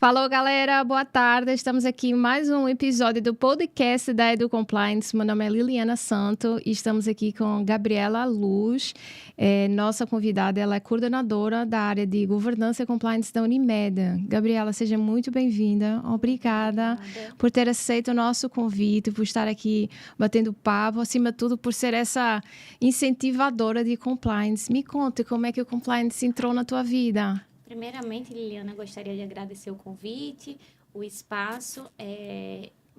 Falou, galera, boa tarde. Estamos aqui em mais um episódio do podcast da Edu Compliance. Meu nome é Liliana Santo e estamos aqui com Gabriela Luz. Nossa convidada, ela é coordenadora da área de governança e compliance da Unimed. Gabriela, seja muito bem-vinda. Obrigada por ter aceito o nosso convite, por estar aqui batendo papo, acima de tudo, por ser essa incentivadora de compliance. Me conte como é que o compliance entrou na tua vida. Primeiramente, Liliana, gostaria de agradecer o convite, o espaço.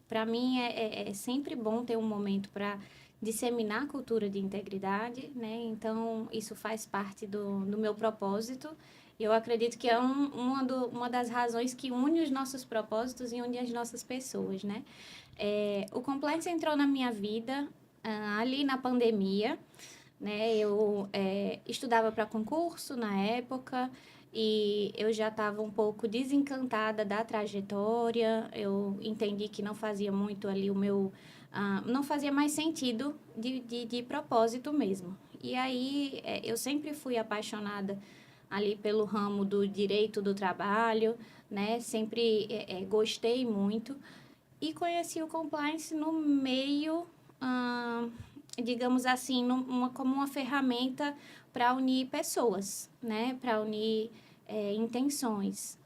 Para mim, é sempre bom ter um momento para disseminar a cultura de integridade, né? Então, isso faz parte do meu propósito. Eu acredito que é uma das razões que une os nossos propósitos e une as nossas pessoas, né? O compliance entrou na minha vida ali na pandemia, né? Eu estudava para concurso na época e eu já estava um pouco desencantada da trajetória. Eu entendi que não fazia muito ali não fazia mais sentido de propósito mesmo. E aí eu sempre fui apaixonada ali pelo ramo do direito do trabalho, né? Sempre gostei muito e conheci o compliance no meio, digamos assim, como uma ferramenta para unir pessoas, né? Para unir intenções,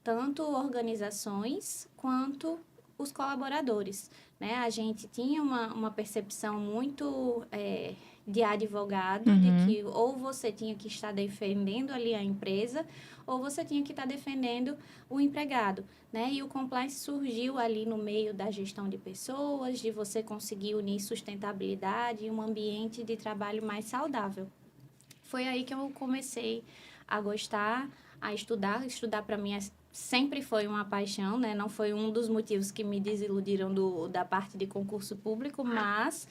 tanto organizações quanto os colaboradores, né? A gente tinha uma percepção muito de advogado, de que ou você tinha que estar defendendo ali a empresa, ou você tinha que estar defendendo o empregado, né? E o compliance surgiu ali no meio da gestão de pessoas, de você conseguir unir sustentabilidade e um ambiente de trabalho mais saudável. Foi aí que eu comecei a gostar, a estudar. Estudar para mim sempre foi uma paixão, né? Não foi um dos motivos que me desiludiram da parte de concurso público, mas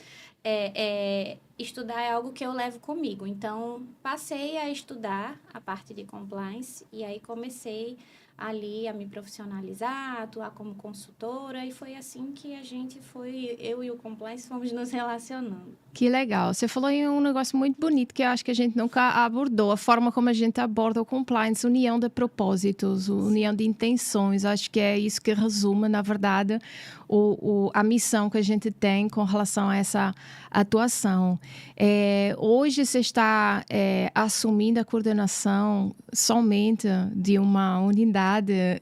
estudar é algo que eu levo comigo. Então, passei a estudar a parte de compliance e aí comecei ali a me profissionalizar, a atuar como consultora, e foi assim que eu e o compliance fomos nos relacionando. Que legal. Você falou em um negócio muito bonito que eu acho que a gente nunca abordou, a forma como a gente aborda o compliance, união de propósitos, união de intenções. Acho que é isso que resume, na verdade, a missão que a gente tem com relação a essa atuação. Hoje você está assumindo a coordenação somente de uma unidade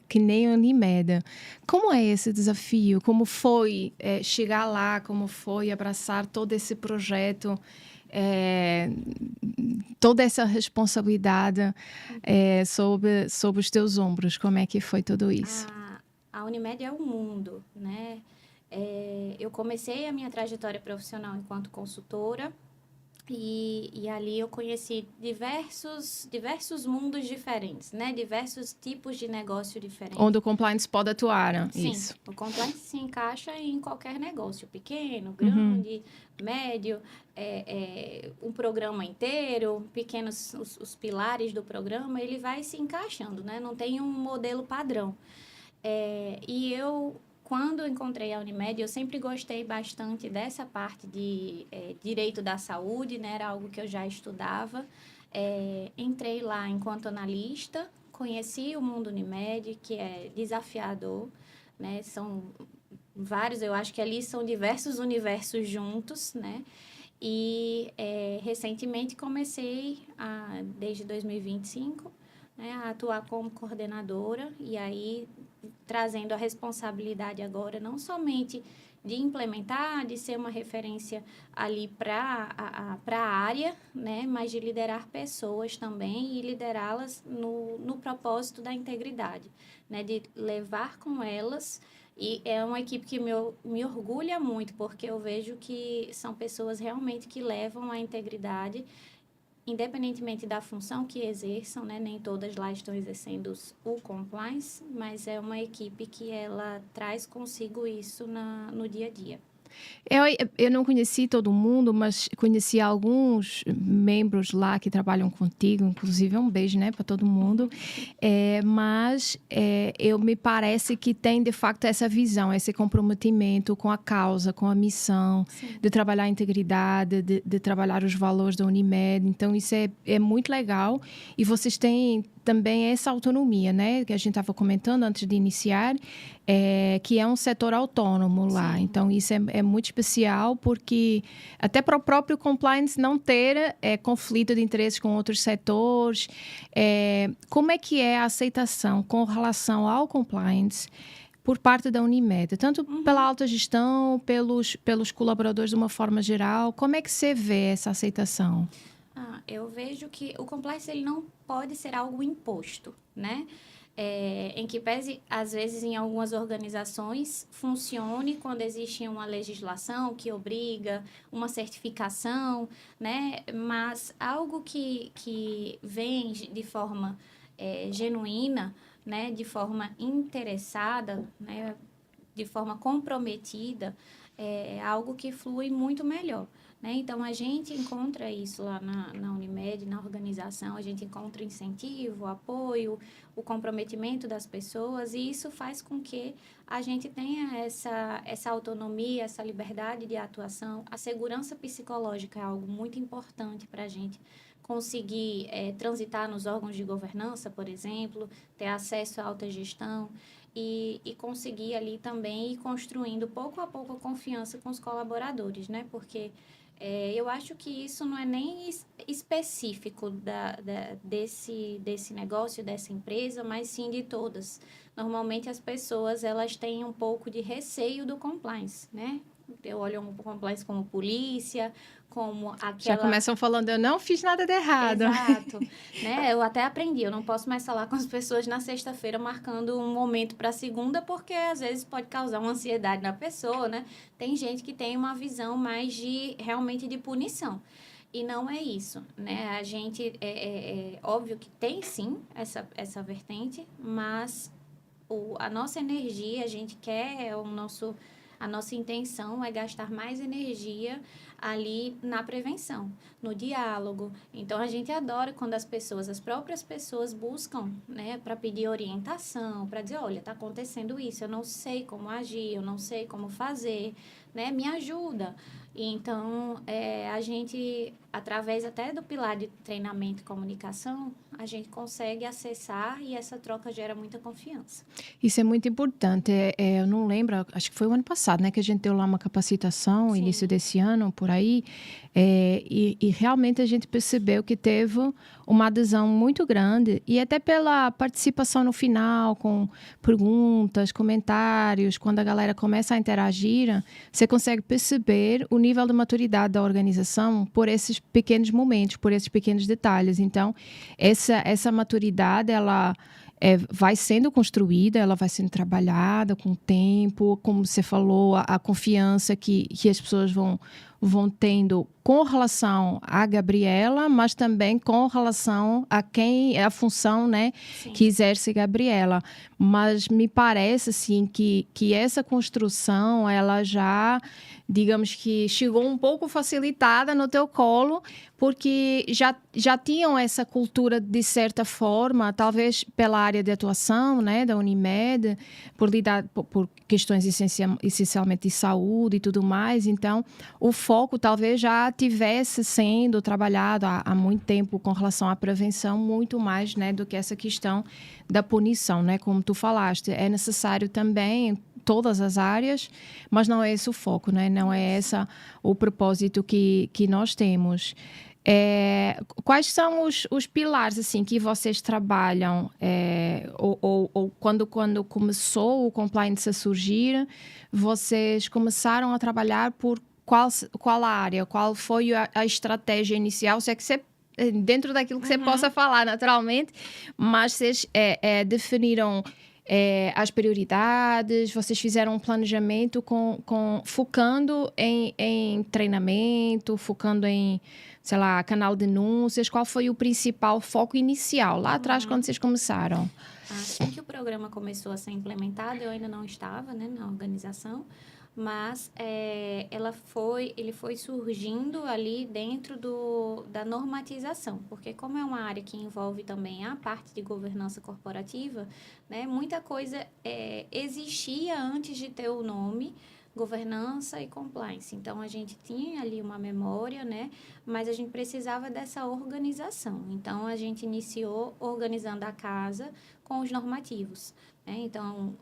que nem a Unimed. Como é esse desafio? Como foi chegar lá? Como foi abraçar todo esse projeto? Toda essa responsabilidade sobre os teus ombros? Como é que foi tudo isso? A Unimed é um mundo, né? Eu comecei a minha trajetória profissional enquanto consultora e ali eu conheci diversos mundos diferentes, né? Diversos tipos de negócio diferentes. Onde o compliance pode atuar, Sim, isso. O compliance se encaixa em qualquer negócio, pequeno, grande, médio, um programa inteiro, pequenos os pilares do programa, ele vai se encaixando, né? Não tem um modelo padrão. E quando encontrei a Unimed, eu sempre gostei bastante dessa parte de direito da saúde, né? Era algo que eu já estudava. Entrei lá enquanto analista, conheci o mundo Unimed, que é desafiador, né? São vários, eu acho que ali são diversos universos juntos, né? E recentemente comecei, desde 2025, né, a atuar como coordenadora e aí trazendo a responsabilidade agora não somente de implementar, de ser uma referência ali para a área, né, mas de liderar pessoas também e liderá-las no propósito da integridade, né, de levar com elas. E é uma equipe que me orgulha muito, porque eu vejo que são pessoas realmente que levam a integridade, independentemente da função que exerçam, né? Nem todas lá estão exercendo o compliance, mas é uma equipe que ela traz consigo isso no dia a dia. Eu não conheci todo mundo, mas conheci alguns membros lá que trabalham contigo, inclusive um beijo, né, para todo mundo. Mas eu me parece que tem de facto essa visão, esse comprometimento com a causa, com a missão, Sim. de trabalhar a integridade, de trabalhar os valores da Unimed. Então isso é muito legal. E vocês têm também essa autonomia, né, que a gente estava comentando antes de iniciar, que é um setor autônomo lá. Sim. Então, isso é muito especial, porque até para o próprio compliance não ter conflito de interesses com outros setores. Como é que é a aceitação com relação ao compliance por parte da Unimed? Tanto pela alta gestão, pelos colaboradores de uma forma geral. Como é que você vê essa aceitação? Eu vejo que o compliance ele não pode ser algo imposto, né? Em que pese, às vezes, em algumas organizações, funcione quando existe uma legislação que obriga uma certificação, né? Mas algo que vem de forma genuína, né? De forma interessada, né? De forma comprometida, é algo que flui muito melhor. Né? Então, a gente encontra isso lá na Unimed, na organização, a gente encontra incentivo, apoio, o comprometimento das pessoas, e isso faz com que a gente tenha essa autonomia, essa liberdade de atuação. A segurança psicológica é algo muito importante para a gente conseguir transitar nos órgãos de governança, por exemplo, ter acesso à alta gestão. E conseguir ali também ir construindo pouco a pouco a confiança com os colaboradores, né? Porque eu acho que isso não é nem específico desse negócio, dessa empresa, mas sim de todas. Normalmente as pessoas elas têm um pouco de receio do compliance, né? Eu olho o compliance como polícia, como aquela... Já começam falando, eu não fiz nada de errado. Exato. Né? Eu até aprendi, eu não posso mais falar com as pessoas na sexta-feira marcando um momento para segunda, porque às vezes pode causar uma ansiedade na pessoa, né? Tem gente que tem uma visão mais realmente de punição. E não é isso, né? A gente, óbvio que tem sim essa vertente, mas a nossa energia, a gente quer, a nossa intenção é gastar mais energia ali na prevenção, no diálogo. Então, a gente adora quando as próprias pessoas buscam, né, para pedir orientação, para dizer, olha, está acontecendo isso, eu não sei como agir, eu não sei como fazer, né, me ajuda. E então, a gente, através até do pilar de treinamento e comunicação, a gente consegue acessar e essa troca gera muita confiança. Isso é muito importante. Eu não lembro, acho que foi o ano passado, né, que a gente deu lá uma capacitação, Sim. início desse ano, por aí, e realmente a gente percebeu que teve uma adesão muito grande, e até pela participação no final, com perguntas, comentários, quando a galera começa a interagir, você consegue perceber o nível de maturidade da organização por esses pequenos momentos, por esses pequenos detalhes. Então, essa maturidade, ela vai sendo construída, ela vai sendo trabalhada com o tempo, como você falou, a confiança que as pessoas vão tendo com relação a Gabriela, mas também com relação a quem é a função, né, que exerce Gabriela. Mas me parece assim que essa construção, ela já, digamos que chegou um pouco facilitada no teu colo, porque já tinham essa cultura de certa forma, talvez pela área de atuação, né, da Unimed, por questões essencialmente de saúde e tudo mais. Então, o foco talvez já tivesse sendo trabalhado há muito tempo com relação à prevenção, muito mais, né, do que essa questão da punição, né, como tu falaste. É necessário também todas as áreas, mas não é esse o foco, né? Não é esse o propósito que nós temos. Quais são os pilares assim que vocês trabalham ou quando começou o compliance a surgir, vocês começaram a trabalhar por qual área? Qual foi a estratégia inicial? Se é que você, dentro daquilo que você possa falar naturalmente, mas vocês definiram as prioridades, vocês fizeram um planejamento focando em treinamento, focando em, sei lá, canal de denúncias. Qual foi o principal foco inicial, lá atrás, quando vocês começaram? Assim que o programa começou a ser implementado, eu ainda não estava, né, na organização, mas ele foi surgindo ali dentro da normatização, porque como é uma área que envolve também a parte de governança corporativa, né, muita coisa existia antes de ter o nome governança e compliance. Então, a gente tinha ali uma memória, né, mas a gente precisava dessa organização. Então, a gente iniciou organizando a casa com os normativos. Então,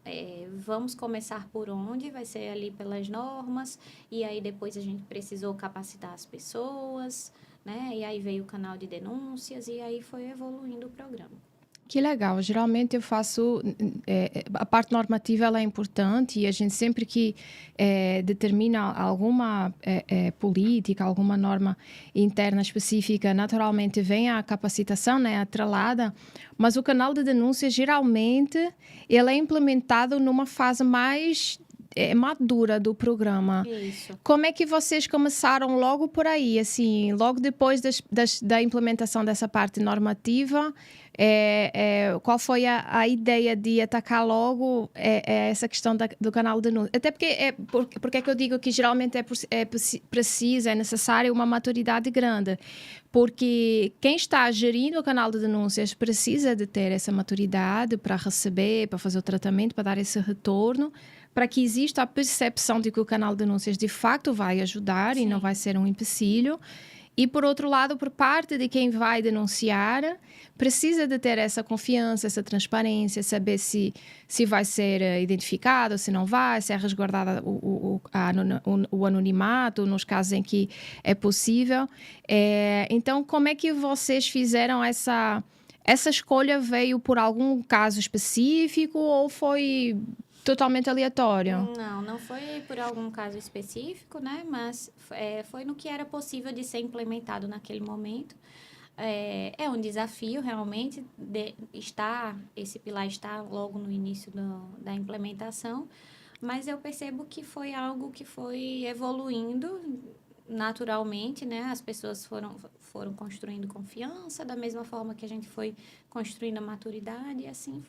vamos começar por onde? Vai ser ali pelas normas, e aí depois a gente precisou capacitar as pessoas, né? E aí veio o canal de denúncias, e aí foi evoluindo o programa. Que legal. Geralmente eu faço... a parte normativa ela é importante e a gente sempre que determina alguma política, alguma norma interna específica, naturalmente vem a capacitação, né, atrelada, mas o canal de denúncia, geralmente, ele é implementado numa fase mais madura do programa. Isso. Como é que vocês começaram logo por aí, assim, logo depois da implementação dessa parte normativa? Qual foi a ideia de atacar logo essa questão do canal de denúncia? Até porque é que eu digo que geralmente preciso, é necessário uma maturidade grande, porque quem está gerindo o canal de denúncias precisa de ter essa maturidade para receber, para fazer o tratamento, para dar esse retorno, para que exista a percepção de que o canal de denúncias de facto vai ajudar. Sim. E não vai ser um empecilho. E, por outro lado, por parte de quem vai denunciar, precisa de ter essa confiança, essa transparência, saber se vai ser identificado, se não vai, se é resguardado o anonimato, nos casos em que é possível. Então, como é que vocês fizeram essa escolha? Veio por algum caso específico ou foi totalmente aleatório? Não foi por algum caso específico, né? Mas foi no que era possível de ser implementado naquele momento. É um desafio, realmente, esse pilar está logo no início da implementação, mas eu percebo que foi algo que foi evoluindo naturalmente, né? As pessoas foram construindo confiança, da mesma forma que a gente foi construindo a maturidade, e assim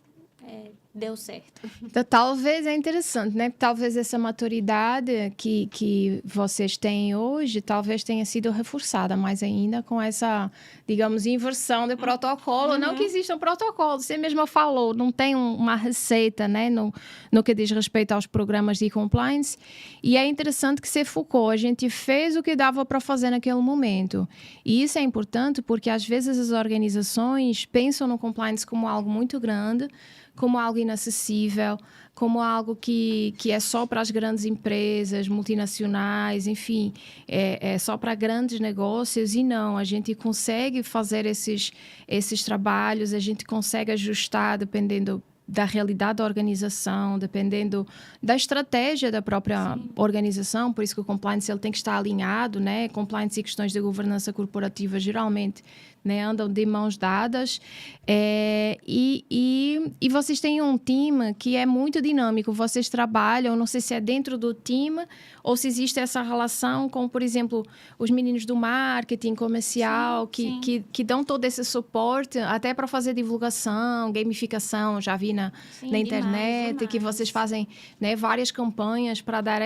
deu certo. Então, talvez é interessante, né? Talvez essa maturidade que vocês têm hoje, talvez tenha sido reforçada mais ainda com essa, digamos, inversão de protocolo. Não que exista um protocolo, você mesma falou, não tem uma receita, né? No que diz respeito aos programas de compliance. E é interessante que você focou, a gente fez o que dava para fazer naquele momento. E isso é importante porque, às vezes, as organizações pensam no compliance como algo muito grande, como algo inacessível, como algo que é só para as grandes empresas, multinacionais, enfim, é só para grandes negócios. E não, a gente consegue fazer esses trabalhos, a gente consegue ajustar dependendo da realidade da organização, dependendo da estratégia da própria Sim. organização. Por isso que o compliance ele tem que estar alinhado, né? Compliance e questões de governança corporativa geralmente, né, andam de mãos dadas. E vocês têm um time que é muito dinâmico. Vocês trabalham, não sei se é dentro do time ou se existe essa relação com, por exemplo, os meninos do marketing comercial que dão todo esse suporte até para fazer divulgação, gamificação. Já vi na internet demais. Que vocês fazem, né, várias campanhas para dar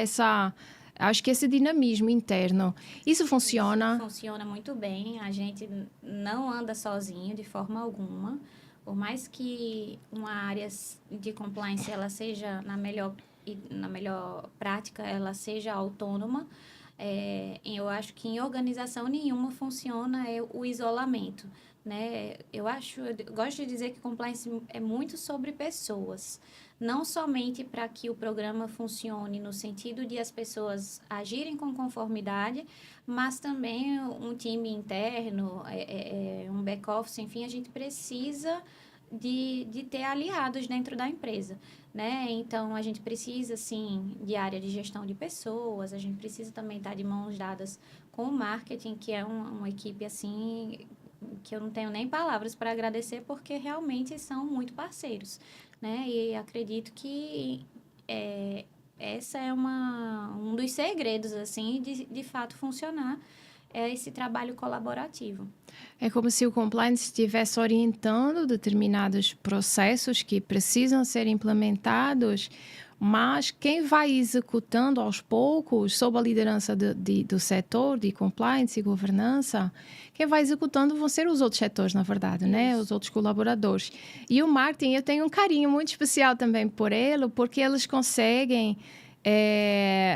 acho que esse dinamismo interno. Isso funciona? Isso funciona muito bem. A gente não anda sozinho de forma alguma. Por mais que uma área de compliance ela seja na melhor prática, ela seja autônoma, eu acho que em organização nenhuma funciona o isolamento, né? Eu gosto de dizer que compliance é muito sobre pessoas. Não somente para que o programa funcione no sentido de as pessoas agirem com conformidade, mas também um time interno, um back-office, enfim, a gente precisa de ter aliados dentro da empresa, né? Então, a gente precisa, sim, de área de gestão de pessoas, a gente precisa também estar de mãos dadas com o marketing, que é uma equipe, assim, que eu não tenho nem palavras para agradecer, porque realmente são muito parceiros, né? E acredito que essa é um dos segredos, assim, de fato funcionar, é esse trabalho colaborativo. É como se o compliance estivesse orientando determinados processos que precisam ser implementados, mas quem vai executando aos poucos, sob a liderança do setor de compliance e governança, quem vai executando vão ser os outros setores, na verdade, né? Os outros colaboradores. E o marketing, eu tenho um carinho muito especial também por ele, porque eles conseguem,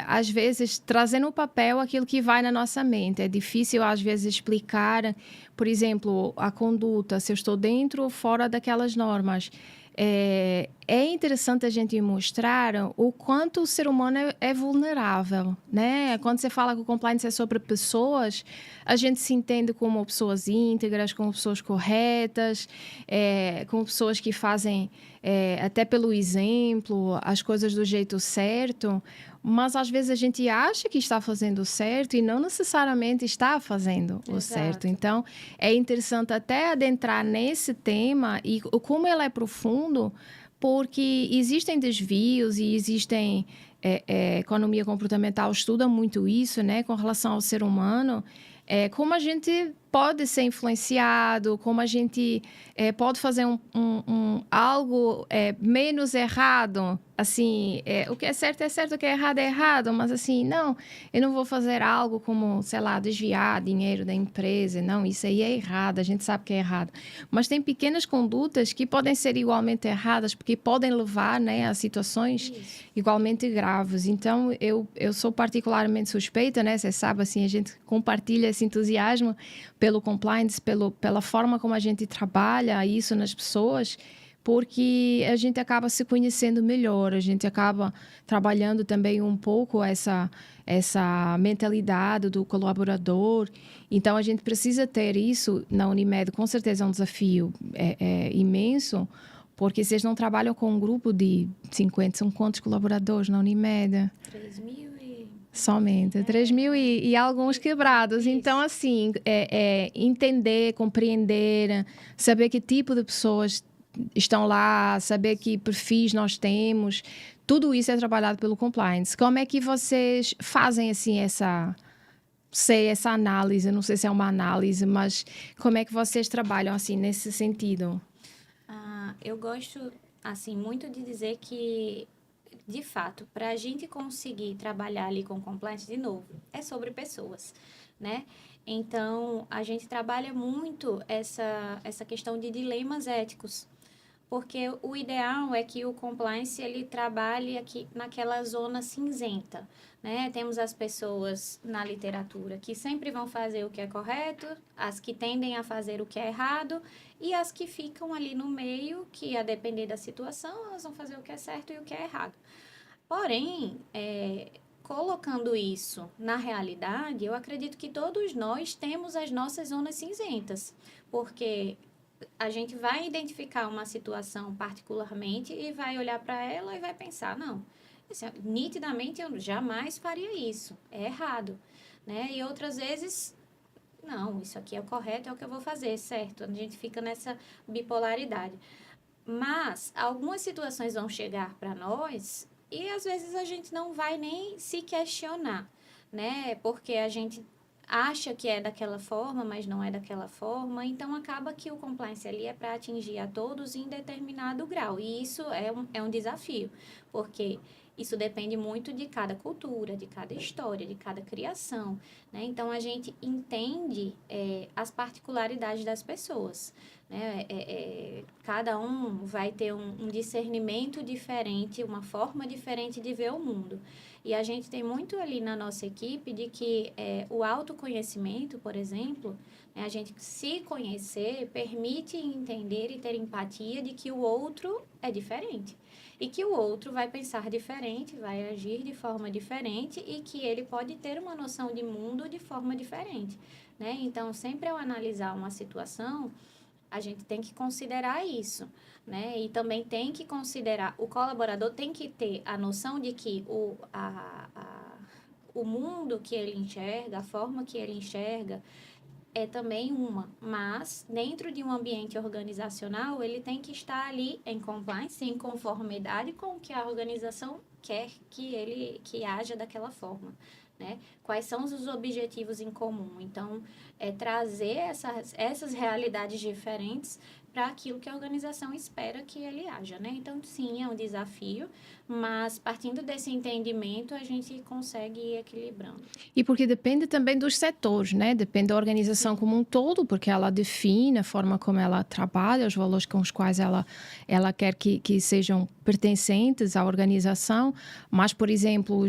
às vezes, trazer no papel aquilo que vai na nossa mente. É difícil, às vezes, explicar, por exemplo, a conduta, se eu estou dentro ou fora daquelas normas. É interessante a gente mostrar o quanto o ser humano é vulnerável, né? Quando você fala que o compliance é sobre pessoas, a gente se entende como pessoas íntegras, como pessoas corretas, como pessoas que fazem, até pelo exemplo, as coisas do jeito certo, mas às vezes a gente acha que está fazendo o certo e não necessariamente está fazendo o certo. Então, é interessante até adentrar nesse tema e como ele é profundo, porque existem desvios e existem... economia comportamental estuda muito isso, né, com relação ao ser humano, como a gente pode ser influenciado, como a gente pode fazer algo menos errado. Assim, o que é certo, o que é errado, mas assim, não, eu não vou fazer algo como, sei lá, desviar dinheiro da empresa, não, isso aí é errado, a gente sabe que é errado. Mas tem pequenas condutas que podem ser igualmente erradas, porque podem levar, né, a situações igualmente graves. Então, eu sou particularmente suspeita, né, você sabe, assim, a gente compartilha esse entusiasmo pelo compliance, pela forma como a gente trabalha isso nas pessoas, porque a gente acaba se conhecendo melhor, a gente acaba trabalhando também um pouco essa mentalidade do colaborador. Então, a gente precisa ter isso na Unimed, com certeza é um desafio imenso, porque vocês não trabalham com um grupo de 50, são quantos colaboradores na Unimed? 3.000 e... Somente, 3.000 e alguns quebrados. Isso. Então, assim, entender, compreender, saber que tipo de pessoas estão lá, saber que perfis nós temos, tudo isso é trabalhado pelo compliance. Como é que vocês fazem, assim, essa análise? Não sei se é uma análise, mas como é que vocês trabalham, assim, nesse sentido? Eu gosto, assim, muito de dizer que, de fato, para a gente conseguir trabalhar ali com compliance, de novo, é sobre pessoas, né? Então, a gente trabalha muito essa questão de dilemas éticos, porque o ideal é que o compliance ele trabalhe aqui naquela zona cinzenta, né? Temos as pessoas na literatura que sempre vão fazer o que é correto, as que tendem a fazer o que é errado e as que ficam ali no meio, que a depender da situação, elas vão fazer o que é certo e o que é errado. Porém, colocando isso na realidade, eu acredito que todos nós temos as nossas zonas cinzentas, porque a gente vai identificar uma situação particularmente e vai olhar para ela e vai pensar, não, nitidamente eu jamais faria isso, é errado, né? E outras vezes, não, isso aqui é o correto, é o que eu vou fazer, certo? A gente fica nessa bipolaridade. Mas algumas situações vão chegar para nós e às vezes a gente não vai nem se questionar, né? Porque a gente acha que é daquela forma, mas não é daquela forma. Então, acaba que o compliance ali é para atingir a todos em determinado grau. E isso é um desafio, porque isso depende muito de cada cultura, de cada história, de cada criação, né? Então, a gente entende as particularidades das pessoas, né? Cada um vai ter um discernimento diferente, uma forma diferente de ver o mundo. E a gente tem muito ali na nossa equipe de que o autoconhecimento, por exemplo, né, a gente se conhecer permite entender e ter empatia de que o outro é diferente. E que o outro vai pensar diferente, vai agir de forma diferente e que ele pode ter uma noção de mundo de forma diferente, né? Então, sempre ao analisar uma situação, a gente tem que considerar isso, né? E também tem que considerar, o colaborador tem que ter a noção de que o mundo que ele enxerga, a forma que ele enxerga, é também uma, mas dentro de um ambiente organizacional, ele tem que estar ali em compliance, em conformidade com o que a organização quer que haja daquela forma, né? Quais são os objetivos em comum? Então, trazer essas realidades diferentes para aquilo que a organização espera que ele haja, né? Então, sim, é um desafio, mas partindo desse entendimento, a gente consegue ir equilibrando. E porque depende também dos setores, né? Depende da organização como um todo, porque ela define a forma como ela trabalha, os valores com os quais ela quer que sejam pertencentes à organização. Mas, por exemplo,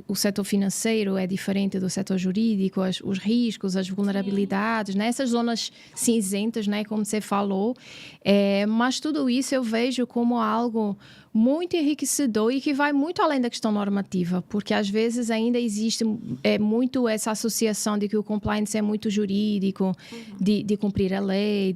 o setor financeiro é diferente do setor jurídico, os riscos, as vulnerabilidades, né? Essas zonas cinzentas, né? Como você falou. Mas tudo isso eu vejo como algo muito enriquecedor e que vai muito além da questão normativa, porque às vezes ainda existe muito essa associação de que o compliance é muito jurídico, de cumprir a lei,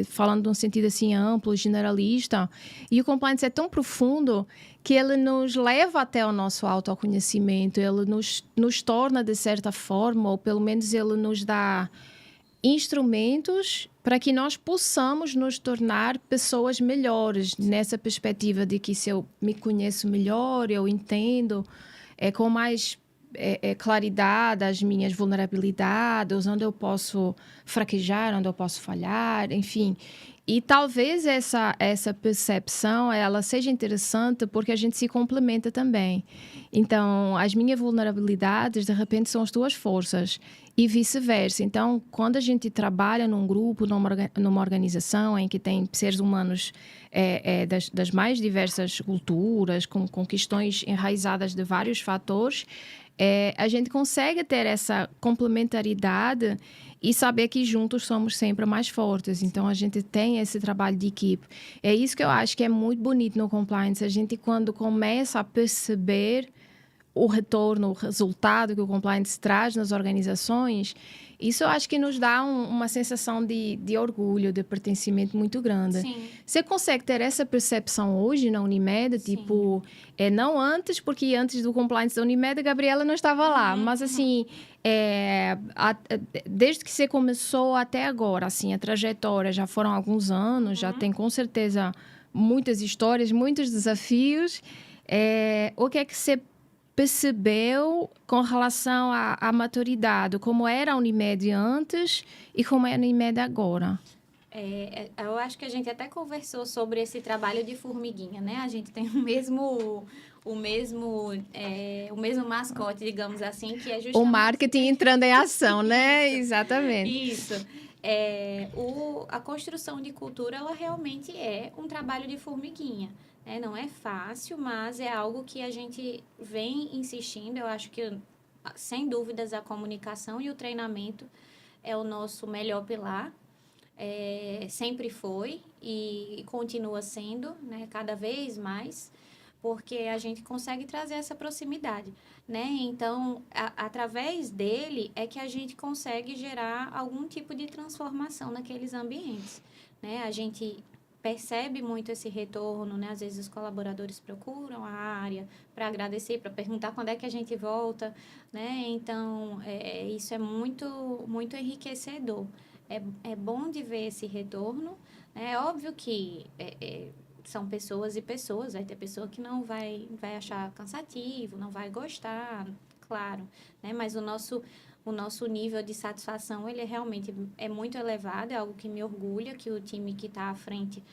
falando de um sentido assim amplo, generalista, e o compliance é tão profundo que ele nos leva até o nosso autoconhecimento, ele nos torna de certa forma, ou pelo menos ele nos dá instrumentos para que nós possamos nos tornar pessoas melhores, nessa perspectiva de que se eu me conheço melhor, eu entendo com mais claridade as minhas vulnerabilidades, onde eu posso fraquejar, onde eu posso falhar, enfim. E talvez essa percepção ela seja interessante porque a gente se complementa também. Então, as minhas vulnerabilidades, de repente, são as tuas forças e vice-versa. Então, quando a gente trabalha num grupo, numa organização em que tem seres humanos das mais diversas culturas, com questões enraizadas de vários fatores, a gente consegue ter essa complementaridade e saber que juntos somos sempre mais fortes. Então, a gente tem esse trabalho de equipe. É isso que eu acho que é muito bonito no compliance. A gente, quando começa a perceber o retorno, o resultado que o compliance traz nas organizações, isso eu acho que nos dá uma sensação de orgulho, de pertencimento muito grande. Sim. Você consegue ter essa percepção hoje na Unimed? Sim. Tipo, não antes, porque antes do compliance da Unimed, a Gabriela não estava lá. Mas, assim, desde que você começou até agora, assim, a trajetória, já foram alguns anos, já tem com certeza muitas histórias, muitos desafios. O que é que você percebeu com relação à maturidade? Como era a Unimed antes e como é a Unimed agora? Eu acho que a gente até conversou sobre esse trabalho de formiguinha, né? A gente tem o mesmo mascote, digamos assim, que é justamente... O marketing entrando em ação, né? Exatamente. Isso. A construção de cultura, ela realmente é um trabalho de formiguinha. Não é fácil, mas é algo que a gente vem insistindo. Eu acho que, sem dúvidas, a comunicação e o treinamento é o nosso melhor pilar. Sempre foi e continua sendo, né, cada vez mais, porque a gente consegue trazer essa proximidade, né? Então, através dele é que a gente consegue gerar algum tipo de transformação naqueles ambientes, né? A gente percebe muito esse retorno, né? Às vezes os colaboradores procuram a área para agradecer, para perguntar quando é que a gente volta, né? Então, isso é muito, muito enriquecedor. É bom de ver esse retorno. É óbvio que são pessoas e pessoas. Vai ter pessoa que não vai achar cansativo, não vai gostar, claro, né? Mas o nosso nível de satisfação, ele realmente é muito elevado. É algo que me orgulha, que o time que está à frente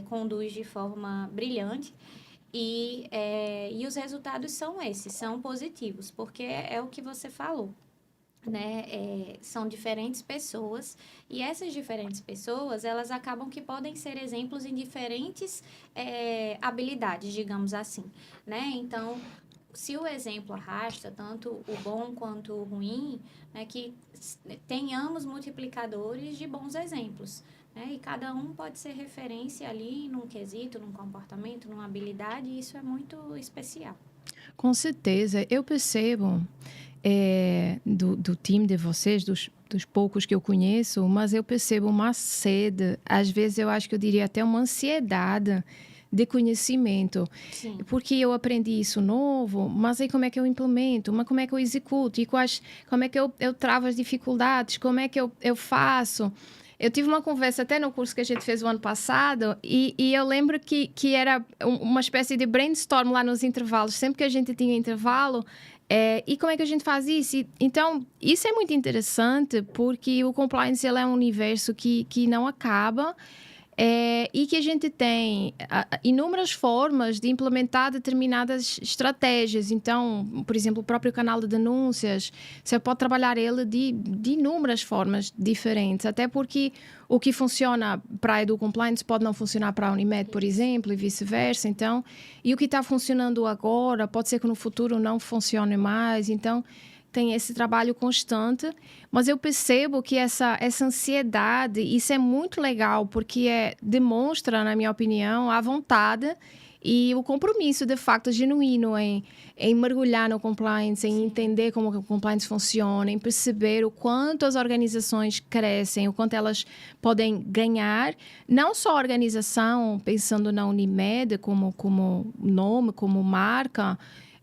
conduz de forma brilhante. E os resultados são esses, são positivos, porque é o que você falou. Né? São diferentes pessoas e essas diferentes pessoas, elas acabam que podem ser exemplos em diferentes habilidades, digamos assim, né? Então, se o exemplo arrasta tanto o bom quanto o ruim, né, que tenhamos multiplicadores de bons exemplos, né? E cada um pode ser referência ali num quesito, num comportamento, numa habilidade, e isso é muito especial. Com certeza, eu percebo do time de vocês, dos poucos que eu conheço, mas eu percebo uma sede, às vezes eu acho que eu diria até uma ansiedade de conhecimento. Sim. Porque eu aprendi isso novo, mas aí como é que eu implemento? Mas como é que eu executo? E como é que eu travo as dificuldades? Como é que eu faço? Eu tive uma conversa até no curso que a gente fez o ano passado e eu lembro que era uma espécie de brainstorm lá nos intervalos. Sempre que a gente tinha intervalo, e como é que a gente faz isso? Então, isso é muito interessante porque o compliance ele é um universo que não acaba. E que a gente tem inúmeras formas de implementar determinadas estratégias. Então, por exemplo, o próprio canal de denúncias, você pode trabalhar ele de inúmeras formas diferentes, até porque o que funciona para a EduCompliance pode não funcionar para a Unimed, por exemplo, e vice-versa. Então, e o que está funcionando agora pode ser que no futuro não funcione mais. Então, tem esse trabalho constante, mas eu percebo que essa ansiedade, isso é muito legal, porque demonstra, na minha opinião, a vontade e o compromisso, de facto, genuíno em mergulhar no compliance, em entender como o compliance funciona, em perceber o quanto as organizações crescem, o quanto elas podem ganhar, não só a organização, pensando na Unimed como nome, como marca,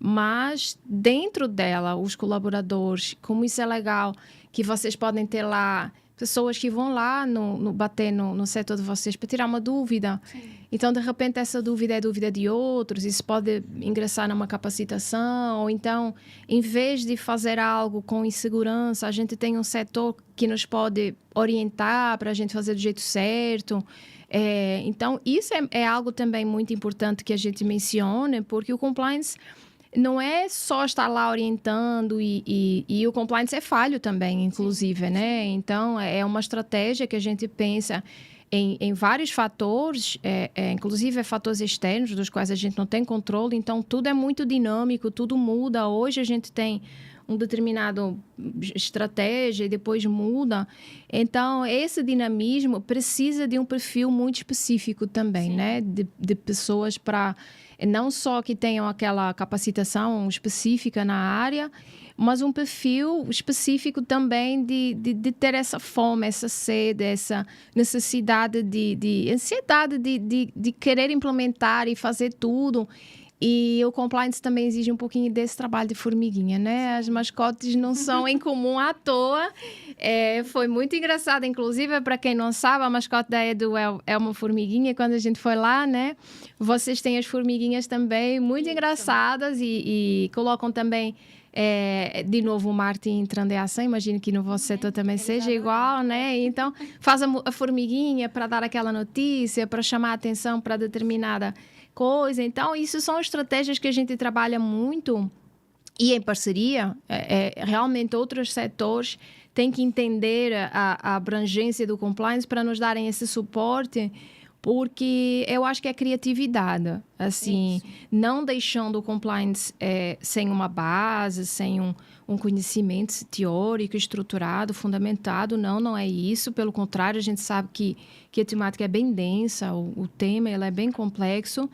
mas dentro dela, os colaboradores, como isso é legal, que vocês podem ter lá pessoas que vão lá bater no setor de vocês para tirar uma dúvida. Sim. Então, de repente, essa dúvida é dúvida de outros, isso pode ingressar numa capacitação, ou então, em vez de fazer algo com insegurança, a gente tem um setor que nos pode orientar para a gente fazer do jeito certo. Então, isso é algo também muito importante que a gente mencione, porque o compliance não é só estar lá orientando e o compliance é falho também, inclusive, né? Então, é uma estratégia que a gente pensa em vários fatores, inclusive fatores externos, dos quais a gente não tem controle. Então, tudo é muito dinâmico, tudo muda. Hoje a gente tem um determinado estratégia e depois muda. Então, esse dinamismo precisa de um perfil muito específico também, né? De pessoas para não só que tenham aquela capacitação específica na área, mas um perfil específico também de ter essa fome, essa sede, essa necessidade ansiedade de querer implementar e fazer tudo. E o compliance também exige um pouquinho desse trabalho de formiguinha, né? As mascotes não são em comum à toa. Foi muito engraçado, inclusive, para quem não sabe, a mascote da Edu é uma formiguinha. Quando a gente foi lá, né? Vocês têm as formiguinhas também, muito engraçadas e colocam também... de novo, o marketing entrando em ação. Imagino que no vosso setor também seja igual, né? Então, faz a formiguinha para dar aquela notícia, para chamar a atenção para determinada coisa. Então, isso são estratégias que a gente trabalha muito e em parceria. Realmente, outros setores têm que entender a abrangência do compliance para nos darem esse suporte, porque eu acho que é criatividade, assim, não deixando o compliance sem uma base, sem um conhecimento teórico, estruturado, fundamentado. Não é isso. Pelo contrário, a gente sabe que a temática é bem densa, o tema ele é bem complexo,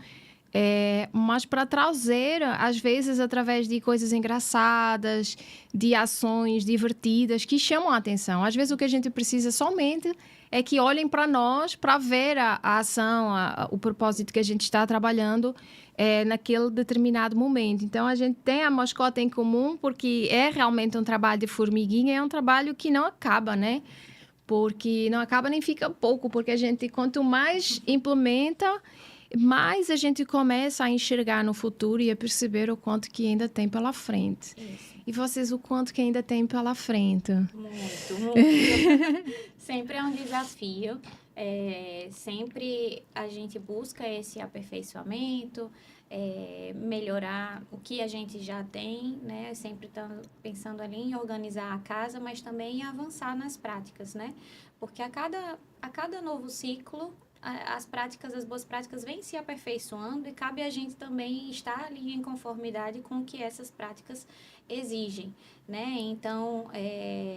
mas para trazer, às vezes, através de coisas engraçadas, de ações divertidas que chamam a atenção. Às vezes, o que a gente precisa somente é que olhem para nós para ver a ação, o propósito que a gente está trabalhando naquele determinado momento. Então, a gente tem a mascota em comum porque é realmente um trabalho de formiguinha, é um trabalho que não acaba, né? Porque não acaba nem fica pouco, porque a gente, quanto mais implementa, mais a gente começa a enxergar no futuro e a perceber o quanto que ainda tem pela frente. Isso. E vocês, o quanto que ainda tem pela frente? Muito. Sempre é um desafio. Sempre a gente busca esse aperfeiçoamento, melhorar o que a gente já tem, né? Sempre estamos pensando ali em organizar a casa, mas também em avançar nas práticas, né? Porque a cada novo ciclo, as boas práticas vêm se aperfeiçoando e cabe a gente também estar ali em conformidade com o que essas práticas exigem, né? Então,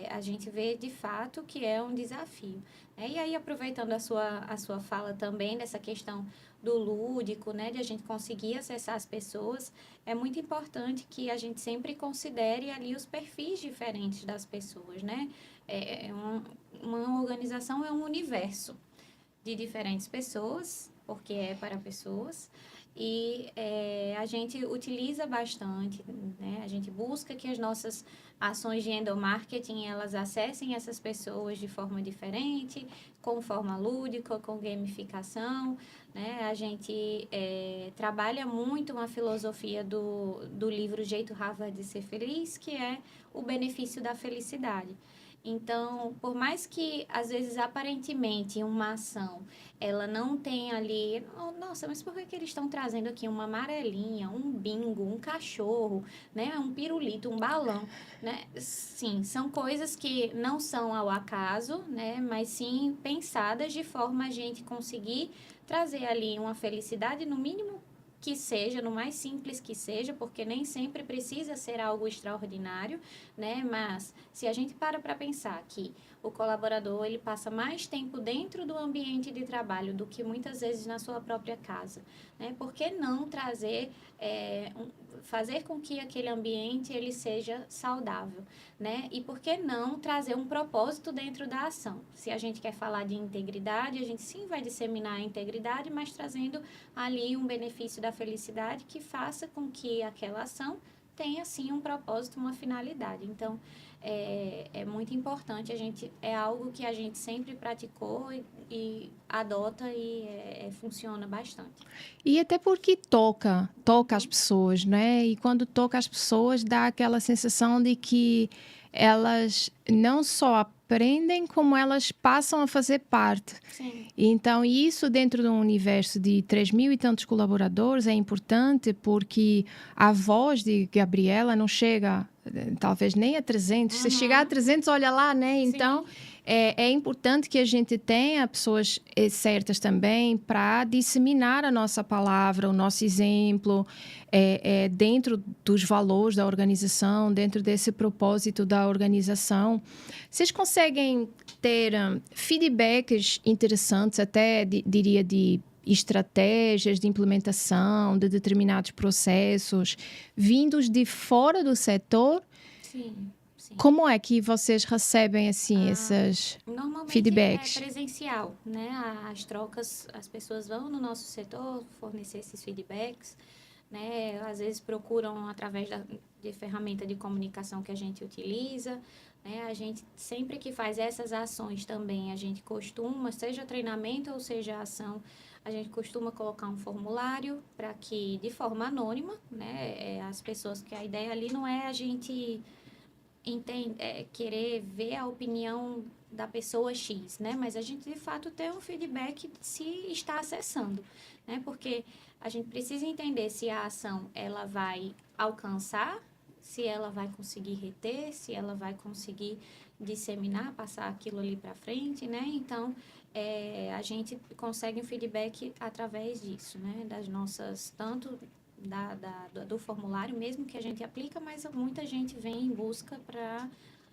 a gente vê de fato que é um desafio. E aí, aproveitando a sua fala também dessa questão do lúdico, né? De a gente conseguir acessar as pessoas, é muito importante que a gente sempre considere ali os perfis diferentes das pessoas, né? Uma organização é um universo de diferentes pessoas, porque é para pessoas, e a gente utiliza bastante, né? A gente busca que as nossas ações de endomarketing, elas acessem essas pessoas de forma diferente, com forma lúdica, com gamificação, né? A gente trabalha muito uma filosofia do livro Jeito Harvard de Ser Feliz, que é o benefício da felicidade. Então, por mais que, às vezes, aparentemente, uma ação, ela não tenha ali... Nossa, mas por que que eles estão trazendo aqui uma amarelinha, um bingo, um cachorro, né? Um pirulito, um balão, né? Sim, são coisas que não são ao acaso, né? Mas sim pensadas de forma a gente conseguir trazer ali uma felicidade, no mínimo que seja, no mais simples que seja, porque nem sempre precisa ser algo extraordinário, né? Mas se a gente para pensar que o colaborador ele passa mais tempo dentro do ambiente de trabalho do que muitas vezes na sua própria casa, né? Por que não trazer, fazer com que aquele ambiente ele seja saudável, né? E por que não trazer um propósito dentro da ação? Se a gente quer falar de integridade, a gente sim vai disseminar a integridade, mas trazendo ali um benefício da felicidade que faça com que aquela ação tenha, sim, um propósito, uma finalidade. Então, é muito importante, é algo que a gente sempre praticou e adota e funciona bastante. E até porque toca as pessoas, né? E quando toca as pessoas, dá aquela sensação de que elas não só aprendem, como elas passam a fazer parte. Sim. Então, isso dentro de um universo de 3.000 e tantos colaboradores é importante porque a voz de Gabriela não chega, talvez nem a 300. Se chegar a 300, olha lá, né? Então, é importante que a gente tenha pessoas certas também para disseminar a nossa palavra, o nosso exemplo, dentro dos valores da organização, dentro desse propósito da organização. Vocês conseguem ter feedbacks interessantes, até diria de estratégias de implementação de determinados processos vindos de fora do setor? Sim. Sim. Como é que vocês recebem assim esses feedbacks? É presencial, né? As trocas, as pessoas vão no nosso setor fornecer esses feedbacks, né? Às vezes procuram através de ferramenta de comunicação que a gente utiliza, né? A gente sempre que faz essas ações também, a gente costuma, seja treinamento ou seja ação, a gente costuma colocar um formulário para que, de forma anônima, né? As pessoas, que a ideia ali não é a gente querer ver a opinião da pessoa X, né? Mas a gente, de fato, ter um feedback se está acessando, né? Porque a gente precisa entender se a ação, ela vai alcançar, se ela vai conseguir reter, se ela vai conseguir disseminar, passar aquilo ali para frente, né? Então, a gente consegue um feedback através disso, né? Das nossas, tanto do formulário mesmo que a gente aplica, mas muita gente vem em busca para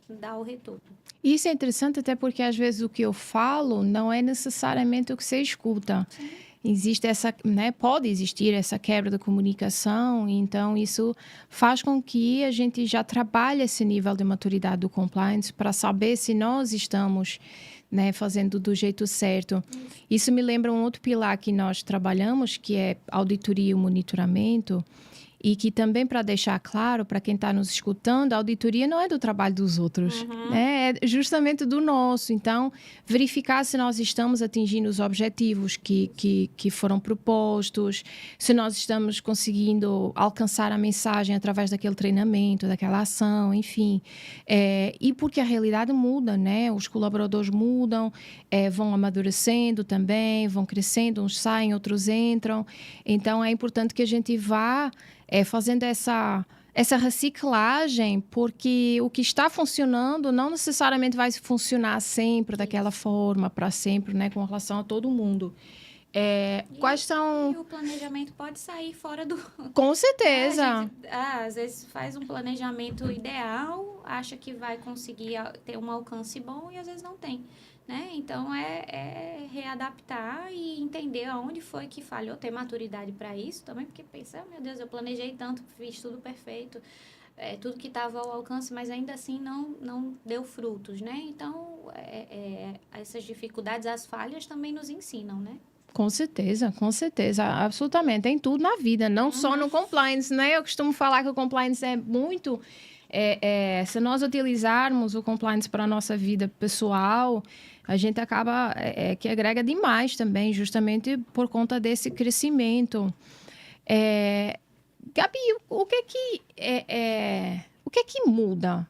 dar o retorno. Isso é interessante até porque às vezes o que eu falo não é necessariamente o que você escuta. Sim. Existe essa, né, pode existir essa quebra da comunicação, então isso faz com que a gente já trabalhe esse nível de maturidade do compliance para saber se nós estamos, né, fazendo do jeito certo. Isso me lembra um outro pilar que nós trabalhamos, que é auditoria e monitoramento, e que também, para deixar claro para quem está nos escutando, a auditoria não é do trabalho dos outros, né? É justamente do nosso. Então, verificar se nós estamos atingindo os objetivos que foram propostos, se nós estamos conseguindo alcançar a mensagem através daquele treinamento, daquela ação, enfim. E porque a realidade muda, né? Os colaboradores mudam, vão amadurecendo também, vão crescendo, uns saem, outros entram. Então, é importante que a gente vá fazendo essa reciclagem, porque o que está funcionando não necessariamente vai funcionar sempre daquela forma, para sempre, né, com relação a todo mundo. Quais são... E o planejamento pode sair fora do... Com certeza. Às vezes faz um planejamento ideal, acha que vai conseguir ter um alcance bom e às vezes não tem. Né? Então, readaptar e entender aonde foi que falhou, ter maturidade para isso também, porque pensa, meu Deus, eu planejei tanto, fiz tudo perfeito, tudo que estava ao alcance, mas ainda assim não deu frutos, né? Então, essas dificuldades, as falhas também nos ensinam, né? Com certeza, absolutamente. Tem tudo na vida, não só no compliance, né? Eu costumo falar que o compliance é muito... se nós utilizarmos o compliance para a nossa vida pessoal, a gente acaba que agrega demais também, justamente por conta desse crescimento. Gabi, o que é que muda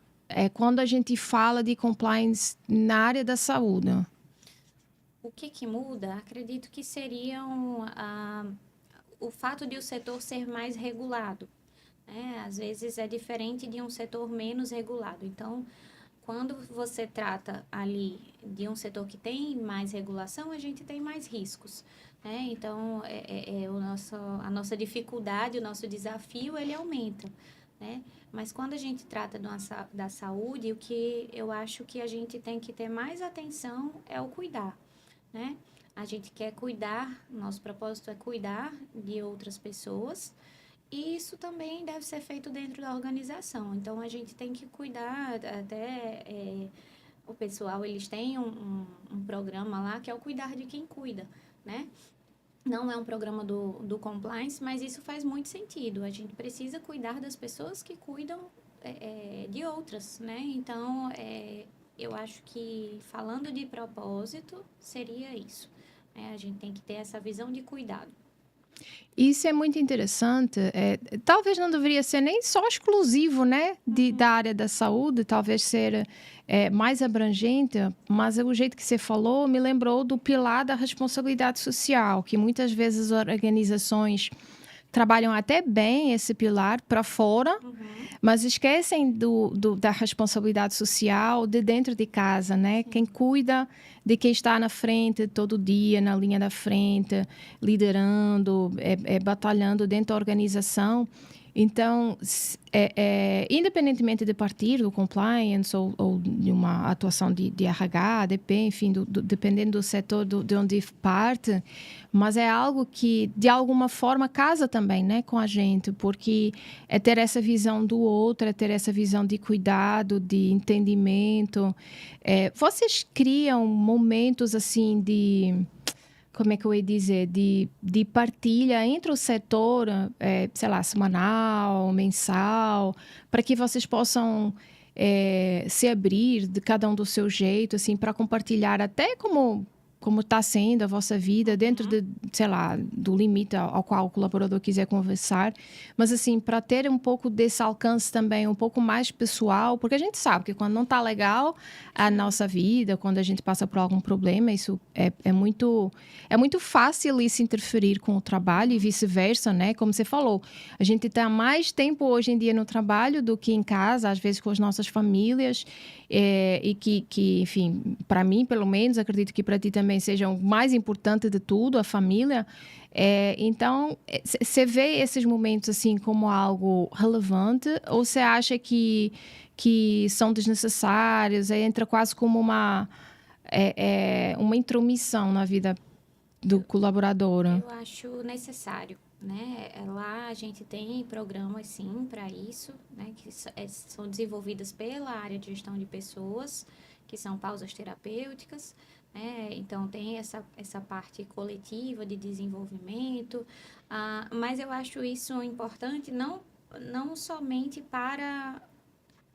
quando a gente fala de compliance na área da saúde? O que muda? Acredito que seriam o fato de o setor ser mais regulado. Né? Às vezes é diferente de um setor menos regulado. Então, quando você trata ali de um setor que tem mais regulação, a gente tem mais riscos. Né? Então, a nossa dificuldade, o nosso desafio, ele aumenta. Né? Mas quando a gente trata da saúde, o que eu acho que a gente tem que ter mais atenção é o cuidar. Né? A gente quer cuidar, nosso propósito é cuidar de outras pessoas, e isso também deve ser feito dentro da organização. Então, a gente tem que cuidar, o pessoal, eles têm um programa lá que é o Cuidar de Quem Cuida, né? Não é um programa do compliance, mas isso faz muito sentido. A gente precisa cuidar das pessoas que cuidam de outras, né? Então, eu acho que, falando de propósito, seria isso. A gente tem que ter essa visão de cuidado. Isso é muito interessante. Talvez não deveria ser nem só exclusivo, né, da área da saúde, talvez ser mais abrangente, mas o jeito que você falou me lembrou do pilar da responsabilidade social, que muitas vezes organizações trabalham até bem esse pilar para fora, mas esquecem da responsabilidade social de dentro de casa, né? Quem cuida de quem está na frente todo dia, na linha da frente, liderando, batalhando dentro da organização. Então, independentemente de partir do compliance ou de uma atuação de RH, ADP, enfim, dependendo do setor de onde parte, mas é algo que, de alguma forma, casa também, né, com a gente, porque é ter essa visão do outro, é ter essa visão de cuidado, de entendimento. Vocês criam momentos, assim, como é que eu ia dizer, de partilha entre o setor, sei lá, semanal, mensal, para que vocês possam se abrir de cada um do seu jeito, assim, para compartilhar até como está sendo a vossa vida dentro de, sei lá, do limite ao qual o colaborador quiser conversar, mas assim, para ter um pouco desse alcance também, um pouco mais pessoal, porque a gente sabe que quando não está legal a nossa vida, quando a gente passa por algum problema, isso é muito fácil isso interferir com o trabalho e vice-versa, né? Como você falou, a gente está mais tempo hoje em dia no trabalho do que em casa, às vezes com as nossas famílias, e que, enfim, para mim, pelo menos, acredito que para ti também seja o mais importante de tudo, a família. Então, você vê esses momentos assim como algo relevante ou você acha que são desnecessários, entra quase como uma intromissão na vida do colaborador? Eu acho necessário. Né? Lá a gente tem programas, sim, para isso, né? Que são desenvolvidas pela área de gestão de pessoas, que são pausas terapêuticas, né? Então, tem essa parte coletiva de desenvolvimento, mas eu acho isso importante não somente para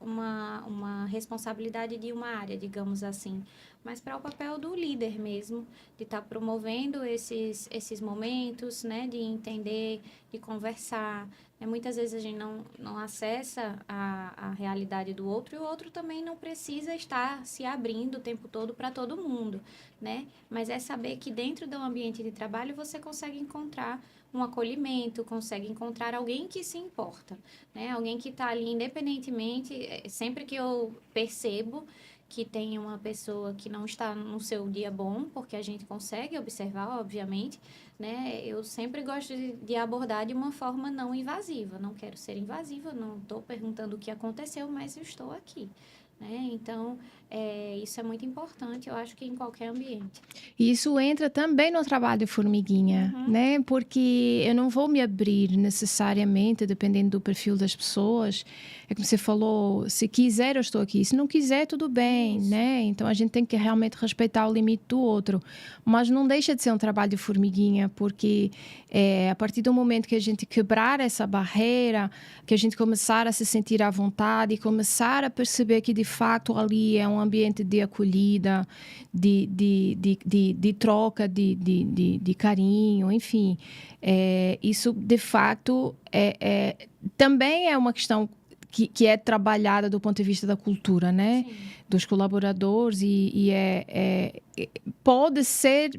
uma responsabilidade de uma área, digamos assim, mas para o papel do líder mesmo, de estar promovendo esses momentos, né, de entender, de conversar. Muitas vezes a gente não acessa a realidade do outro e o outro também não precisa estar se abrindo o tempo todo para todo mundo, né? Mas é saber que dentro do ambiente de trabalho você consegue encontrar um acolhimento, consegue encontrar alguém que se importa, né? Alguém que está ali independentemente, sempre que eu percebo que tem uma pessoa que não está no seu dia bom, porque a gente consegue observar, obviamente, né? Eu sempre gosto de abordar de uma forma não invasiva. Não quero ser invasiva, não estou perguntando o que aconteceu, mas eu estou aqui. Né? Então, isso é muito importante, eu acho que em qualquer ambiente. E isso entra também no trabalho de formiguinha, né? Porque eu não vou me abrir necessariamente, dependendo do perfil das pessoas. É como você falou, se quiser eu estou aqui, se não quiser tudo bem, né? Então a gente tem que realmente respeitar o limite do outro. Mas não deixa de ser um trabalho de formiguinha, porque a partir do momento que a gente quebrar essa barreira, que a gente começar a se sentir à vontade e começar a perceber que de fato ali é um ambiente de acolhida, de troca, de carinho, enfim. Isso, de fato, também é uma questão que é trabalhada do ponto de vista da cultura, né? Sim. Dos colaboradores pode ser,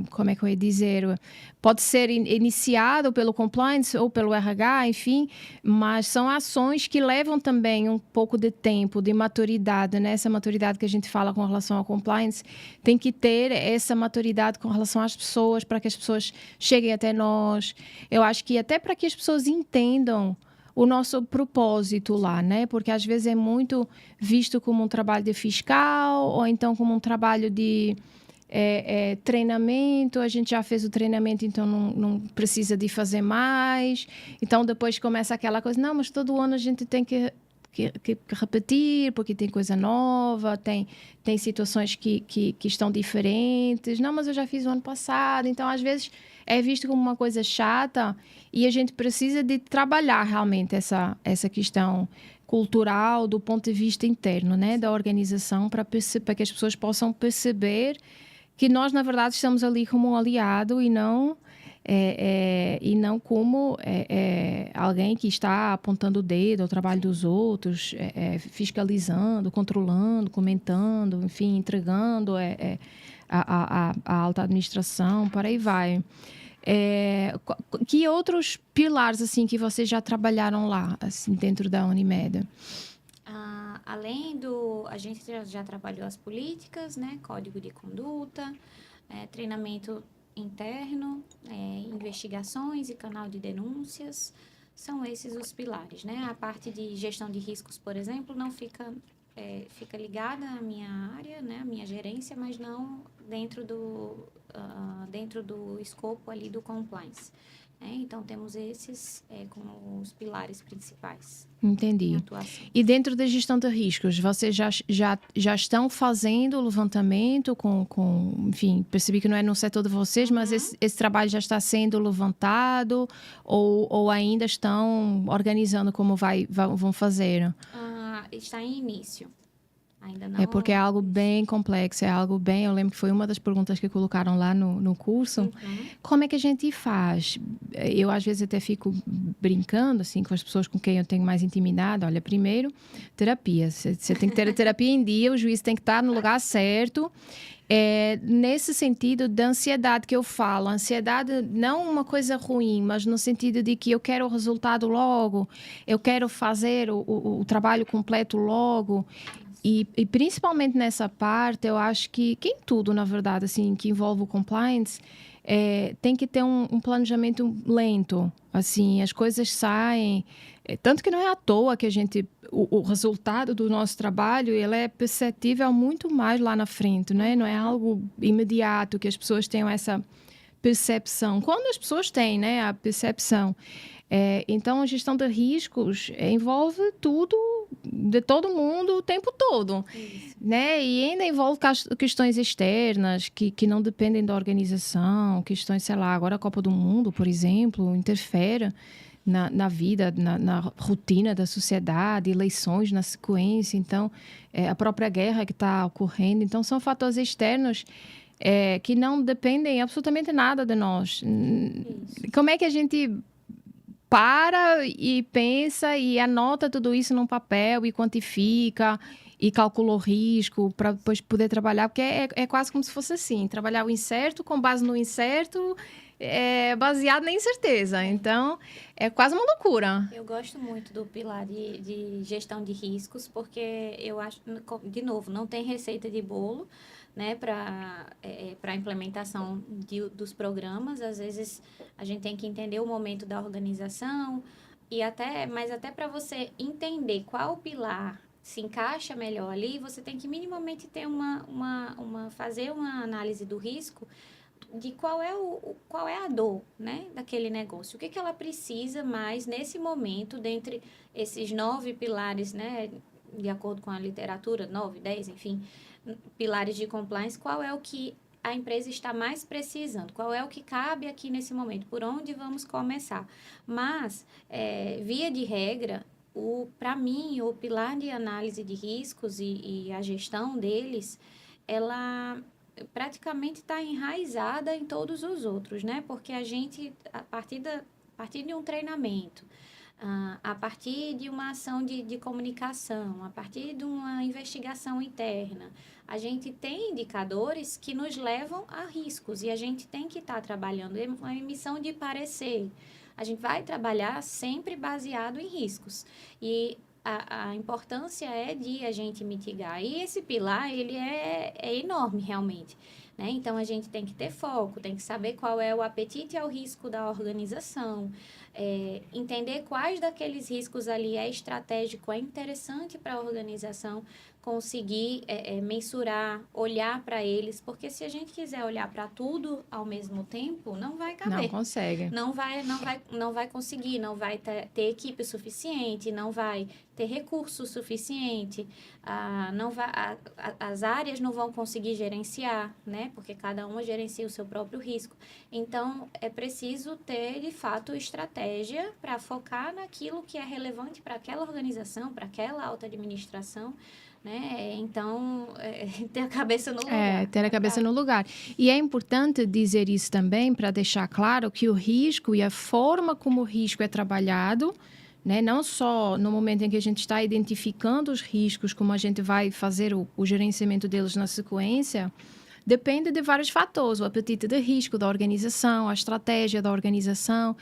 como é que eu ia dizer, pode ser iniciado pelo compliance ou pelo RH, enfim, mas são ações que levam também um pouco de tempo, de maturidade, né? Essa maturidade que a gente fala com relação ao compliance, tem que ter essa maturidade com relação às pessoas, para que as pessoas cheguem até nós. Eu acho que até para que as pessoas entendam o nosso propósito lá, né? Porque às vezes é muito visto como um trabalho de fiscal ou então como um trabalho de treinamento. A gente já fez o treinamento, então não precisa de fazer mais. Então depois começa aquela coisa, não, mas todo ano a gente tem que repetir, porque tem coisa nova, tem situações que estão diferentes. Não, mas eu já fiz o ano passado. Então, às vezes, é visto como uma coisa chata e a gente precisa de trabalhar realmente essa questão cultural do ponto de vista interno, né, da organização, para que as pessoas possam perceber que nós, na verdade, estamos ali como um aliado e não como alguém que está apontando o dedo ao trabalho dos outros, fiscalizando, controlando, comentando, enfim, entregando a alta administração, por aí vai. Que outros pilares assim que vocês já trabalharam lá, assim, dentro da Unimed? Além a gente já trabalhou as políticas, né? Código de conduta, treinamento interno, investigações e canal de denúncias. São esses os pilares, né? A parte de gestão de riscos, por exemplo, não fica ligada à minha área, né? À minha gerência, mas não dentro do escopo ali do compliance. Então, temos esses como os pilares principais. Entendi. E dentro da gestão de riscos, vocês já estão fazendo o levantamento enfim, percebi que não é no setor de vocês, mas esse trabalho já está sendo levantado ou ainda estão organizando como vão fazer? Está em início. Ainda não. É porque é algo bem complexo, eu lembro que foi uma das perguntas que colocaram lá no curso. Uhum. Como é que a gente faz? Eu às vezes até fico brincando assim com as pessoas com quem eu tenho mais intimidade. Olha, primeiro, terapia. Você tem que ter a terapia em dia, o juiz tem que estar no lugar certo. Nesse sentido da ansiedade que eu falo, ansiedade não uma coisa ruim, mas no sentido de que eu quero o resultado logo, eu quero fazer o trabalho completo logo. E principalmente nessa parte, eu acho que em tudo, na verdade, assim, que envolve o compliance, tem que ter um planejamento lento. Assim, as coisas saem. Tanto que não é à toa que o resultado do nosso trabalho ele é perceptível muito mais lá na frente, né? Não é algo imediato que as pessoas tenham essa percepção. Quando as pessoas têm, né, a percepção. Então, a gestão de riscos envolve tudo, de todo mundo, o tempo todo. Né? E ainda envolve questões externas que não dependem da organização, questões, sei lá, agora a Copa do Mundo, por exemplo, interfere na vida, na rotina da sociedade, eleições na sequência, então, a própria guerra que está ocorrendo. Então, são fatores externos que não dependem absolutamente nada de nós. Isso. Como é que a gente para e pensa e anota tudo isso num papel e quantifica e calcula o risco para depois poder trabalhar? Porque é quase como se fosse assim, trabalhar o incerto com base no incerto, baseado na incerteza. Então, é quase uma loucura. Eu gosto muito do pilar de gestão de riscos, porque eu acho, de novo, não tem receita de bolo, né, para a implementação dos programas. Às vezes, a gente tem que entender o momento da organização, mas até para você entender qual pilar se encaixa melhor ali, você tem que minimamente ter fazer uma análise do risco de qual é a dor, né, daquele negócio. O que ela precisa mais nesse momento, dentre esses 9 pilares, né, de acordo com a literatura, 9, 10, enfim, pilares de compliance, qual é o que a empresa está mais precisando, qual é o que cabe aqui nesse momento, por onde vamos começar. Mas, via de regra, para mim, o pilar de análise de riscos e a gestão deles, ela praticamente está enraizada em todos os outros, né? Porque a gente, a partir de um treinamento, a partir de uma ação de comunicação, a partir de uma investigação interna. A gente tem indicadores que nos levam a riscos e a gente tem que estar trabalhando uma emissão de parecer. A gente vai trabalhar sempre baseado em riscos. E a importância é de a gente mitigar. E esse pilar, ele é enorme, realmente. Né? Então, a gente tem que ter foco, tem que saber qual é o apetite ao risco da organização, entender quais daqueles riscos ali é estratégico, é interessante para a organização conseguir mensurar, olhar para eles, porque se a gente quiser olhar para tudo ao mesmo tempo, não vai caber. Não consegue. Não vai conseguir, não vai ter equipe suficiente, não vai ter recurso suficiente, as áreas não vão conseguir gerenciar, né? Porque cada uma gerencia o seu próprio risco. Então, é preciso ter, de fato, estratégia para focar naquilo que é relevante para aquela organização, para aquela alta administração, né? Então, ter a cabeça no lugar. Ter a cabeça no lugar. E é importante dizer isso também para deixar claro que o risco e a forma como o risco é trabalhado, né? Não só no momento em que a gente está identificando os riscos, como a gente vai fazer o gerenciamento deles na sequência, depende de vários fatores, o apetite de risco da organização, a estratégia da organização.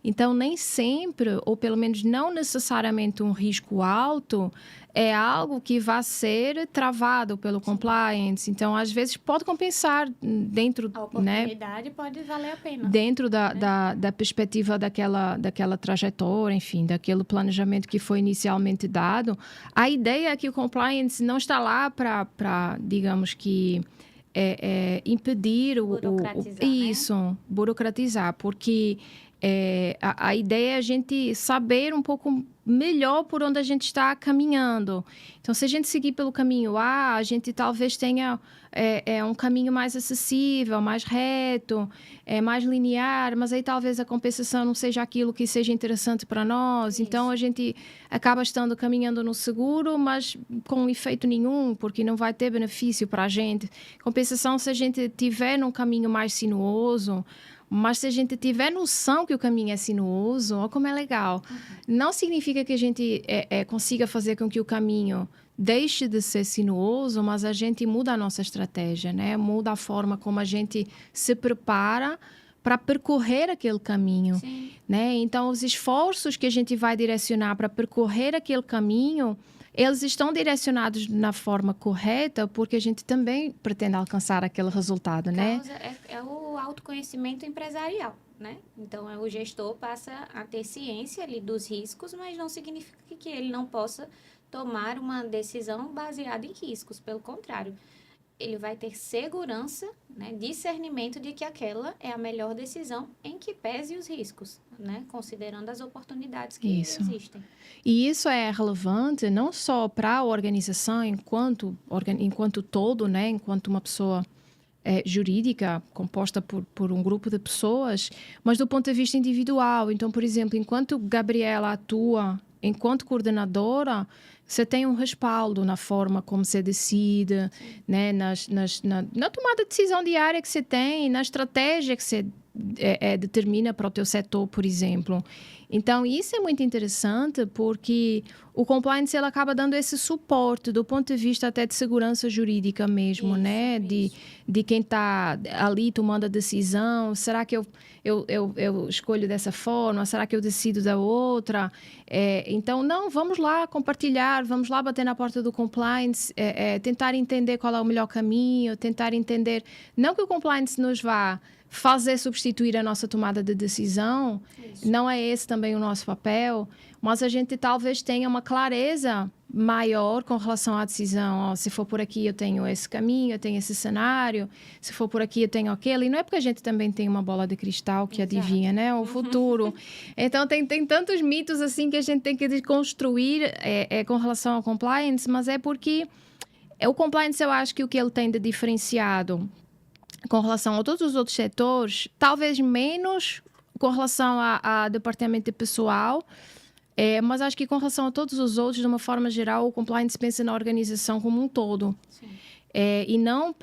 Então, nem sempre, ou pelo menos não necessariamente um risco alto, é algo que vai ser travado pelo compliance. Então, às vezes, pode compensar dentro... A oportunidade, né, pode valer a pena. Dentro da perspectiva daquela trajetória, enfim, daquele planejamento que foi inicialmente dado. A ideia é que o compliance não está lá para digamos que... impedir burocratizar, porque a ideia é a gente saber um pouco melhor por onde a gente está caminhando. Então, se a gente seguir pelo caminho A, a gente talvez tenha um caminho mais acessível, mais reto, mais linear, mas aí talvez a compensação não seja aquilo que seja interessante para nós. Isso. Então, a gente acaba caminhando no seguro, mas com efeito nenhum, porque não vai ter benefício para a gente. Compensação, se a gente tiver num caminho mais sinuoso, mas se a gente tiver noção que o caminho é sinuoso, olha como é legal. Uhum. Não significa que a gente consiga fazer com que o caminho deixe de ser sinuoso, mas a gente muda a nossa estratégia, né? Muda a forma como a gente se prepara para percorrer aquele caminho. Sim. Né? Então, os esforços que a gente vai direcionar para percorrer aquele caminho, eles estão direcionados na forma correta, porque a gente também pretende alcançar aquele resultado, né? É o autoconhecimento empresarial, né? Então, o gestor passa a ter ciência ali dos riscos, mas não significa que ele não possa tomar uma decisão baseada em riscos. Pelo contrário, ele vai ter segurança, né, discernimento de que aquela é a melhor decisão em que pese os riscos, né, considerando as oportunidades que existem. E isso é relevante não só para a organização enquanto todo, né, enquanto uma pessoa jurídica composta por um grupo de pessoas, mas do ponto de vista individual. Então, por exemplo, enquanto Gabriela atua enquanto coordenadora, você tem um respaldo na forma como você decide, né? Na tomada de decisão diária que você tem, na estratégia que você determina para o teu setor, por exemplo. Então, isso é muito interessante porque o compliance ele acaba dando esse suporte do ponto de vista até de segurança jurídica mesmo, isso, né? De quem está ali tomando a decisão. Será que eu escolho dessa forma? Será que eu decido da outra? Então, não, vamos lá compartilhar, vamos lá bater na porta do compliance, tentar entender qual é o melhor caminho, tentar entender... Não que o compliance nos vá fazer substituir a nossa tomada de decisão, isso. Não é esse também o nosso papel, mas a gente talvez tenha uma clareza maior com relação à decisão. Se for por aqui eu tenho esse caminho, eu tenho esse cenário, se for por aqui eu tenho aquele. E não é porque a gente também tem uma bola de cristal que adivinha, né, o futuro. Então tem tantos mitos assim que a gente tem que desconstruir com relação ao compliance, mas é porque o compliance, eu acho que o que ele tem de diferenciado com relação a todos os outros setores, talvez menos com relação a departamento de pessoal, mas acho que com relação a todos os outros, de uma forma geral, o compliance pensa na organização como um todo. E não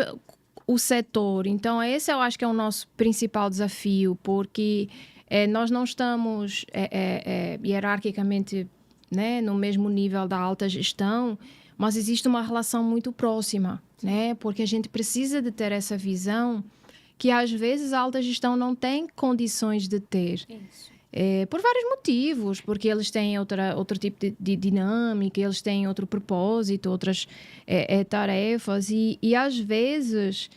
o setor. Então, esse eu acho que é o nosso principal desafio, porque nós não estamos hierarquicamente, né, no mesmo nível da alta gestão, mas existe uma relação muito próxima, né, porque a gente precisa de ter essa visão que, às vezes, a alta gestão não tem condições de ter. Isso. Por vários motivos, porque eles têm outro tipo de dinâmica, eles têm outro propósito, outras tarefas, e às vezes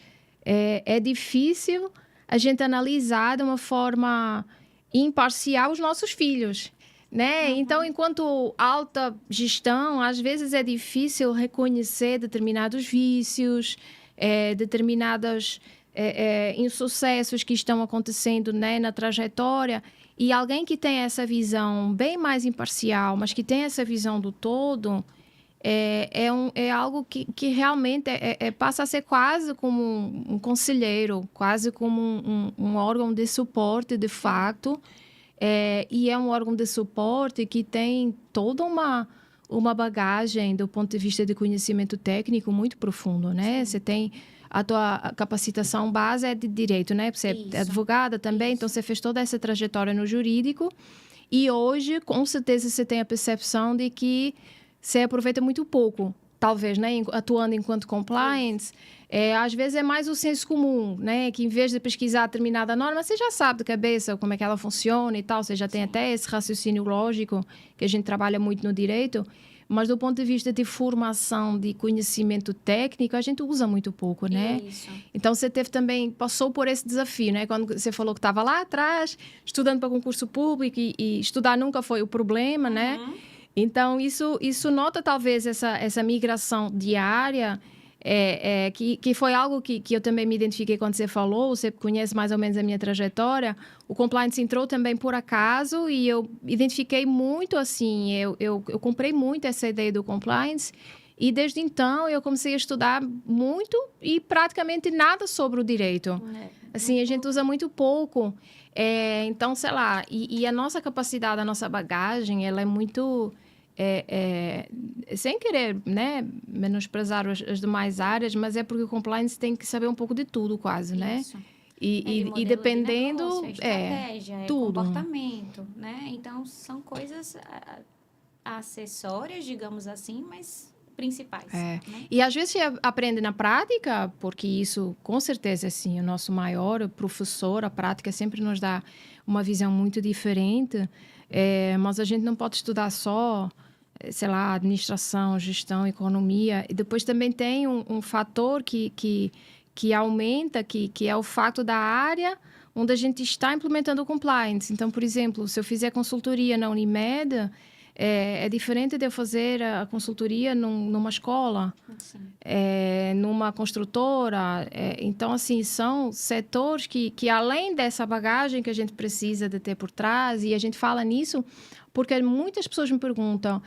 é difícil a gente analisar de uma forma imparcial os nossos filhos, né? Então, enquanto alta gestão, às vezes é difícil reconhecer determinados vícios, determinados insucessos que estão acontecendo, né, na trajetória. E alguém que tem essa visão bem mais imparcial, mas que tem essa visão do todo, é algo que realmente passa a ser quase como um conselheiro, quase como um órgão de suporte, de fato. E é um órgão de suporte que tem toda uma bagagem do ponto de vista de conhecimento técnico muito profundo, né? Você tem a tua capacitação base de direito, né? Você é advogada também, então você fez toda essa trajetória no jurídico. E hoje, com certeza, você tem a percepção de que você aproveita muito pouco, talvez, né? Atuando enquanto compliance. Às vezes é mais o senso comum, né? Que em vez de pesquisar determinada norma, você já sabe de cabeça como é que ela funciona e tal. Você já tem até esse raciocínio lógico, que a gente trabalha muito no direito. Mas do ponto de vista de formação, de conhecimento técnico, a gente usa muito pouco, né? Isso. Então, você passou por esse desafio, né? Quando você falou que estava lá atrás, estudando para concurso público, e estudar nunca foi o problema, né? Então, isso nota talvez essa migração diária, que foi algo que eu também me identifiquei quando você falou. Você conhece mais ou menos a minha trajetória. O compliance entrou também por acaso e eu identifiquei muito assim. Eu comprei muito essa ideia do compliance e desde então eu comecei a estudar muito e praticamente nada sobre o direito. Assim, a gente usa muito pouco. Então, sei lá, e a nossa capacidade, a nossa bagagem, ela é muito... sem querer, né, menosprezar as demais áreas, mas é porque o compliance tem que saber um pouco de tudo, quase, né? E dependendo, de negócio, estratégia, tudo. Comportamento, né? Então, são coisas acessórias, digamos assim, mas principais. Né? E às vezes você aprende na prática, porque isso, com certeza, assim, o nosso maior professor, a prática sempre nos dá uma visão muito diferente, mas a gente não pode estudar só, sei lá, administração, gestão, economia. E depois também tem um fator que aumenta, que é o fato da área onde a gente está implementando o compliance. Então, por exemplo, se eu fizer consultoria na Unimed, é diferente de eu fazer a consultoria numa escola, numa construtora. Então, assim, são setores que além dessa bagagem que a gente precisa de ter por trás, e a gente fala nisso porque muitas pessoas me perguntam: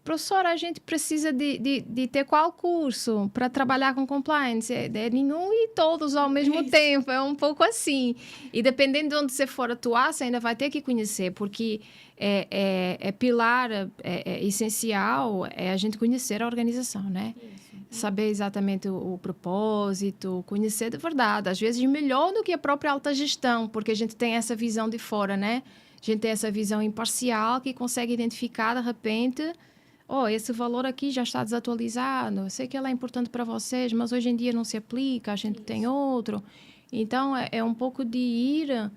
professora, a gente precisa de ter qual curso para trabalhar com compliance? Nenhum e todos ao mesmo tempo, é um pouco assim. E dependendo de onde você for atuar, você ainda vai ter que conhecer, porque pilar, essencial é a gente conhecer a organização, né? Saber exatamente o propósito, conhecer de verdade. Às vezes melhor do que a própria alta gestão, porque a gente tem essa visão de fora, né? A gente tem essa visão imparcial que consegue identificar, de repente, esse valor aqui já está desatualizado. Eu sei que ele é importante para vocês, mas hoje em dia não se aplica, a gente tem outro. Então, é um pouco de ir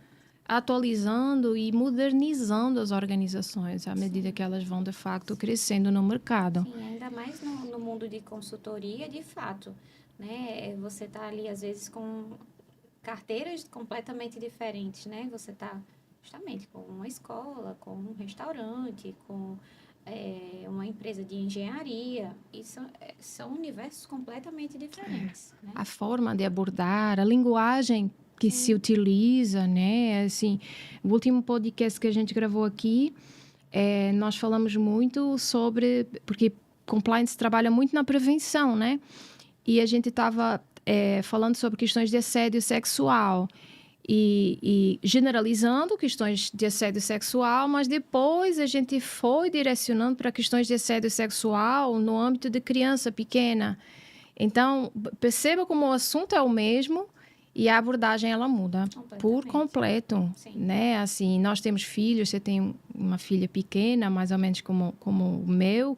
atualizando e modernizando as organizações à medida que elas vão, de facto, crescendo no mercado. Sim, ainda mais no mundo de consultoria, de fato. Né? Você está ali, às vezes, com carteiras completamente diferentes, né? Você está justamente com uma escola, com um restaurante, com uma empresa de engenharia. E são universos completamente diferentes. Né? A forma de abordar, a linguagem que se utiliza, né? Assim, o último podcast que a gente gravou aqui, nós falamos muito sobre... Porque compliance trabalha muito na prevenção, né? E a gente estava falando sobre questões de assédio sexual. E generalizando questões de assédio sexual, mas depois a gente foi direcionando para questões de assédio sexual no âmbito de criança pequena. Então, perceba como o assunto é o mesmo e a abordagem ela muda por completo, Sim. né? Assim, nós temos filhos, você tem uma filha pequena, mais ou menos como o meu,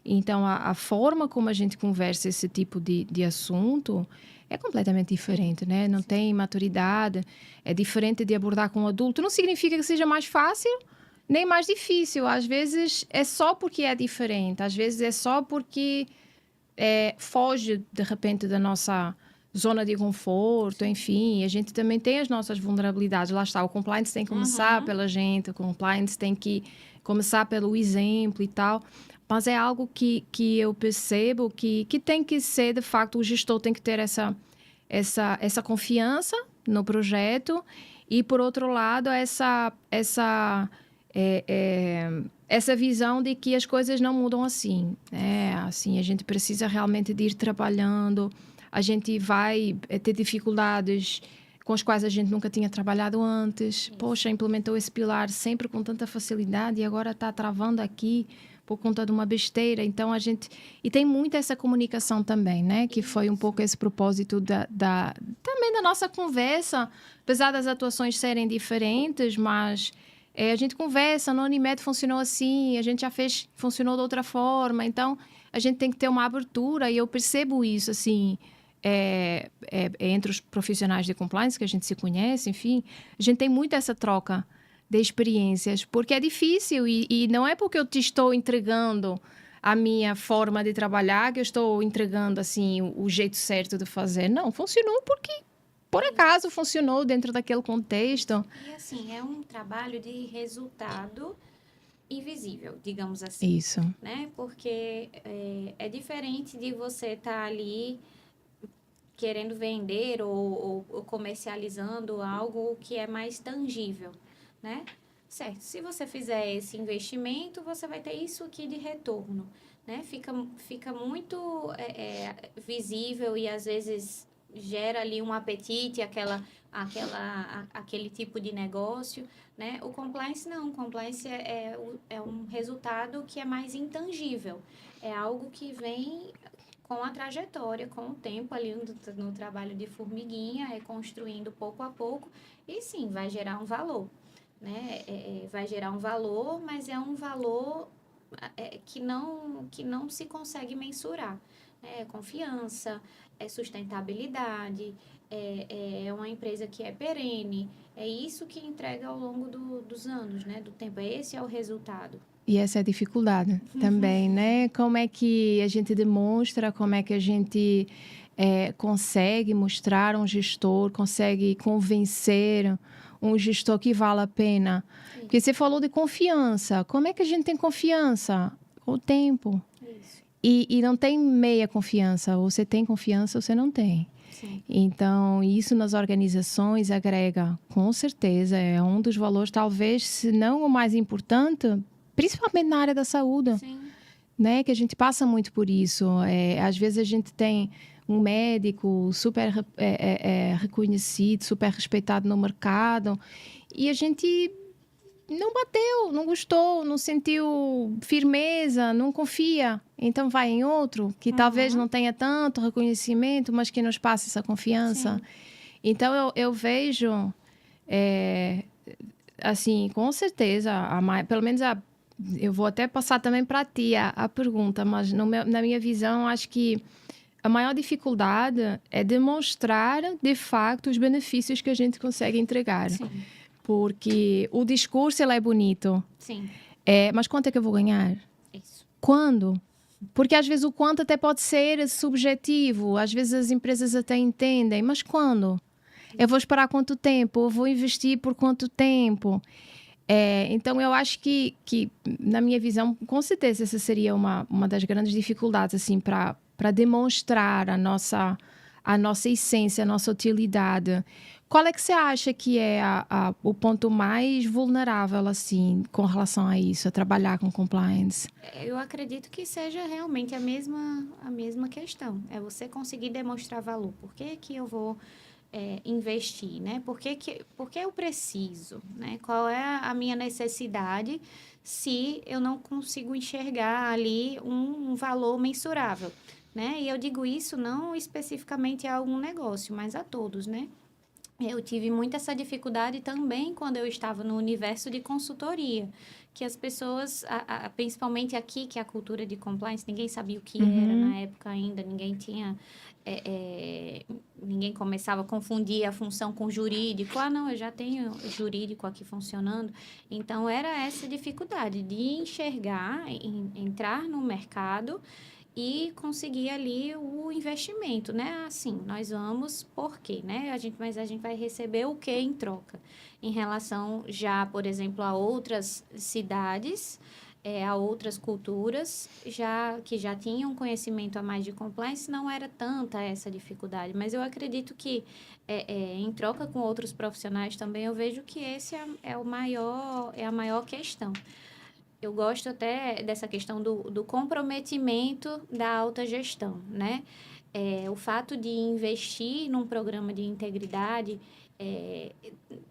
então a forma como a gente conversa esse tipo de assunto é completamente diferente, né? Não tem maturidade, é diferente de abordar com um adulto. Não significa que seja mais fácil, nem mais difícil. Às vezes é só porque é diferente, às vezes é só porque foge, de repente, da nossa zona de conforto, enfim. A gente também tem as nossas vulnerabilidades. Lá está, o compliance tem que começar pela gente, o compliance tem que começar pelo exemplo e tal. Mas é algo que eu percebo que tem que ser, de facto, o gestor tem que ter essa confiança no projeto e, por outro lado, essa visão de que as coisas não mudam assim. Assim, a gente precisa realmente de ir trabalhando, a gente vai ter dificuldades com as quais a gente nunca tinha trabalhado antes. Poxa, implementou esse pilar sempre com tanta facilidade e agora está travando aqui por conta de uma besteira. Então, a gente... E tem muito essa comunicação também, né? Que foi um pouco esse propósito também da nossa conversa, apesar das atuações serem diferentes, mas... a gente conversa, no Unimed funcionou assim, a gente já fez, funcionou de outra forma. Então, a gente tem que ter uma abertura e eu percebo isso, assim, entre os profissionais de compliance que a gente se conhece, enfim. A gente tem muito essa troca de experiências, porque é difícil e não é porque eu te estou entregando a minha forma de trabalhar que eu estou entregando, assim, o jeito certo de fazer. Não, funcionou porque... por acaso funcionou dentro daquele contexto. E assim, é um trabalho de resultado invisível, digamos assim. Isso. Né? Porque é diferente de você estar ali querendo vender ou comercializando algo que é mais tangível, né? Certo, se você fizer esse investimento, você vai ter isso aqui de retorno, né? Fica muito visível e às vezes gera ali um apetite, aquele tipo de negócio, né? O compliance não, o compliance é um resultado que é mais intangível, é algo que vem com a trajetória, com o tempo ali no trabalho de formiguinha, reconstruindo pouco a pouco, e sim, vai gerar um valor, né? Vai gerar um valor, mas é um valor que não se consegue mensurar. É confiança, é sustentabilidade, é uma empresa que é perene, é isso que entrega ao longo dos anos, né? Do tempo, esse é o resultado. E essa é a dificuldade também, né? Como é que a gente demonstra, como é que a gente consegue mostrar um gestor, consegue convencer um gestor que vale a pena. Sim. Porque você falou de confiança. Como é que a gente tem confiança? Com o tempo. Isso. E não tem meia confiança. Ou você tem confiança ou você não tem. Sim. Então, isso nas organizações agrega, com certeza, é um dos valores, talvez, se não o mais importante, principalmente na área da saúde. Sim. Né? Que a gente passa muito por isso. Às vezes a gente tem um médico super reconhecido, super respeitado no mercado e a gente não bateu, não gostou, não sentiu firmeza, não confia. Então vai em outro que talvez não tenha tanto reconhecimento, mas que nos passe essa confiança. Sim. Então eu vejo, assim, com certeza, pelo menos eu vou até passar também para ti a pergunta, mas na minha visão, acho que a maior dificuldade é demonstrar, de facto, os benefícios que a gente consegue entregar. Sim. Porque o discurso, ele é bonito. Sim. Mas quanto é que eu vou ganhar? Isso. Quando? Porque às vezes o quanto até pode ser subjetivo. Às vezes as empresas até entendem. Mas quando? Eu vou esperar quanto tempo? Eu vou investir por quanto tempo? Então, eu acho que, na minha visão, com certeza, essa seria uma das grandes dificuldades, assim, para demonstrar a nossa essência, a nossa utilidade. Qual é que você acha que é o ponto mais vulnerável, assim, com relação a isso, a trabalhar com compliance? Eu acredito que seja realmente a mesma questão. É você conseguir demonstrar valor. Por que eu vou... investir, né? Por que eu preciso, né? Qual é a minha necessidade se eu não consigo enxergar ali um valor mensurável, né? E eu digo isso não especificamente a algum negócio, mas a todos, né? Eu tive muito essa dificuldade também quando eu estava no universo de consultoria, que as pessoas, principalmente aqui, que é a cultura de compliance, ninguém sabia o que era na época ainda, ninguém tinha, ninguém começava a confundir a função com jurídico. Ah, não, eu já tenho jurídico aqui funcionando. Então, era essa dificuldade de enxergar, entrar no mercado e conseguir ali o investimento, né? Assim, nós vamos, por quê, né? Mas a gente vai receber o que em troca? Em relação já, por exemplo, a outras cidades, a outras culturas, que já tinham conhecimento a mais de compliance, não era tanta essa dificuldade. Mas eu acredito que, em troca com outros profissionais também, eu vejo que esse é a maior questão. Eu gosto até dessa questão do comprometimento da alta gestão, né? O fato de investir num programa de integridade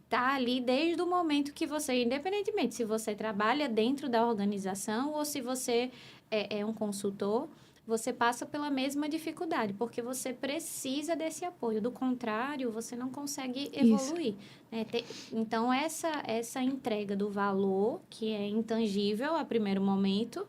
tá ali desde o momento que você, independentemente se você trabalha dentro da organização ou se você é um consultor, você passa pela mesma dificuldade, porque você precisa desse apoio. Do contrário, você não consegue evoluir. Né? Então, essa entrega do valor, que é intangível a primeiro momento,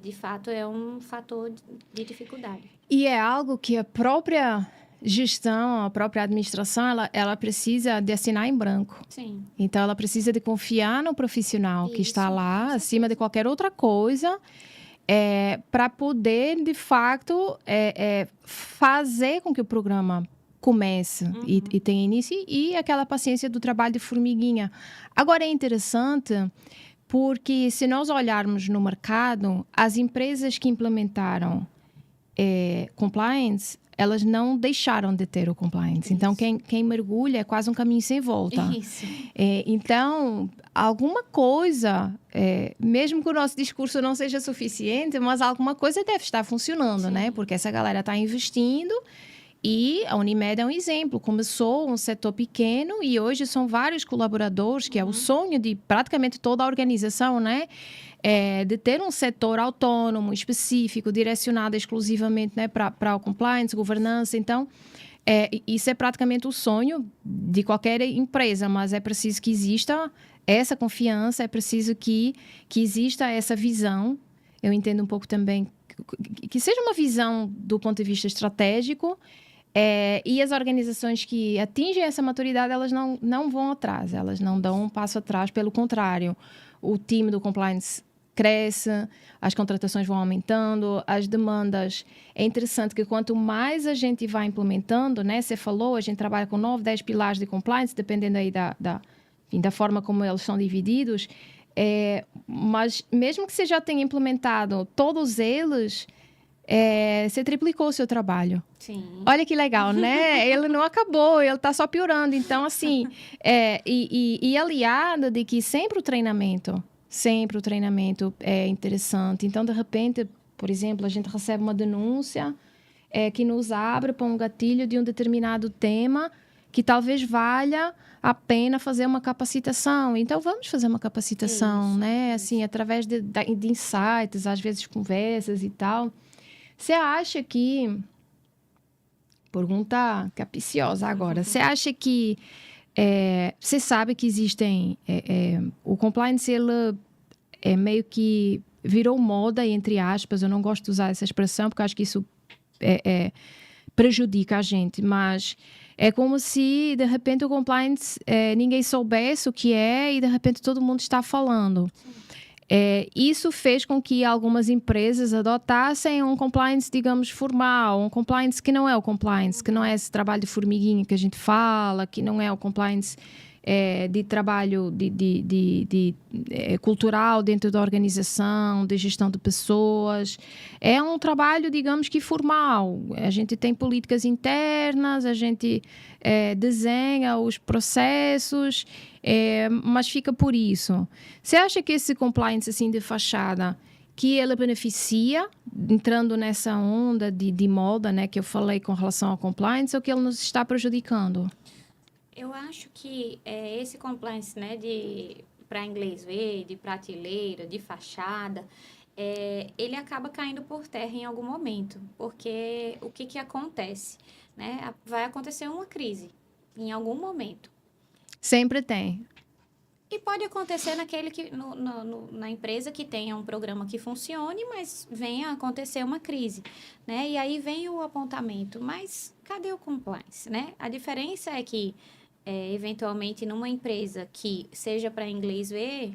de fato, é um fator de dificuldade. E é algo que a própria gestão, a própria administração, ela precisa de assinar em branco. Sim. Então, ela precisa de confiar no profissional que está lá, acima de qualquer outra coisa, para poder, de fato, fazer com que o programa comece e tenha início, e aquela paciência do trabalho de formiguinha. Agora, é interessante, porque se nós olharmos no mercado, as empresas que implementaram compliance, elas não deixaram de ter o compliance. Isso. Então, quem mergulha é quase um caminho sem volta. Isso. Então, alguma coisa, mesmo que o nosso discurso não seja suficiente, mas alguma coisa deve estar funcionando, sim, né? Porque essa galera está investindo e a Unimed é um exemplo. Começou um setor pequeno e hoje são vários colaboradores, que é o sonho de praticamente toda a organização, né? De ter um setor autônomo, específico, direcionado exclusivamente, né, para o compliance, governança. Então, isso é praticamente o sonho de qualquer empresa, mas é preciso que exista essa confiança, é preciso que exista essa visão. Eu entendo um pouco também que seja uma visão do ponto de vista estratégico, e as organizações que atingem essa maturidade, elas não vão atrás, elas não dão um passo atrás, pelo contrário, o time do compliance cresce, as contratações vão aumentando, as demandas. É interessante que quanto mais a gente vai implementando, né? Você falou, a gente trabalha com 9, 10 pilares de compliance, dependendo aí da forma como eles são divididos. Mas mesmo que você já tenha implementado todos eles, você triplicou o seu trabalho. Sim. Olha que legal, né? Ele não acabou, ele está só piorando. Então, assim, e aliado de que sempre o treinamento é interessante. Então, de repente, por exemplo, a gente recebe uma denúncia que nos abre para um gatilho de um determinado tema que talvez valha a pena fazer uma capacitação. Então, vamos fazer uma capacitação, né? Assim, através de insights, às vezes conversas e tal. Você acha que... Pergunta capciosa agora. Você acha que... você sabe que existem... o compliance, ele meio que virou moda, entre aspas. Eu não gosto de usar essa expressão, porque acho que isso prejudica a gente. Mas é como se, de repente, o compliance... ninguém soubesse o que é e, de repente, todo mundo está falando. Isso fez com que algumas empresas adotassem um compliance, digamos, formal, um compliance que não é o compliance, que não é esse trabalho de formiguinha que a gente fala, que não é o compliance de trabalho cultural dentro da organização, de gestão de pessoas. É um trabalho, digamos que formal. A gente tem políticas internas, a gente desenha os processos, mas fica por isso. Você acha que esse compliance assim, de fachada, que ele beneficia, entrando nessa onda de moda, né, que eu falei com relação ao compliance, ou que ele nos está prejudicando? Eu acho que esse compliance, né, para inglês ver, de prateleira, de fachada, ele acaba caindo por terra em algum momento, porque o que acontece? Né? Vai acontecer uma crise em algum momento. Sempre tem. E pode acontecer na empresa que tenha um programa que funcione, mas venha a acontecer uma crise, né? E aí vem o apontamento, mas cadê o compliance, né? A diferença é que, eventualmente, numa empresa que seja para inglês ver,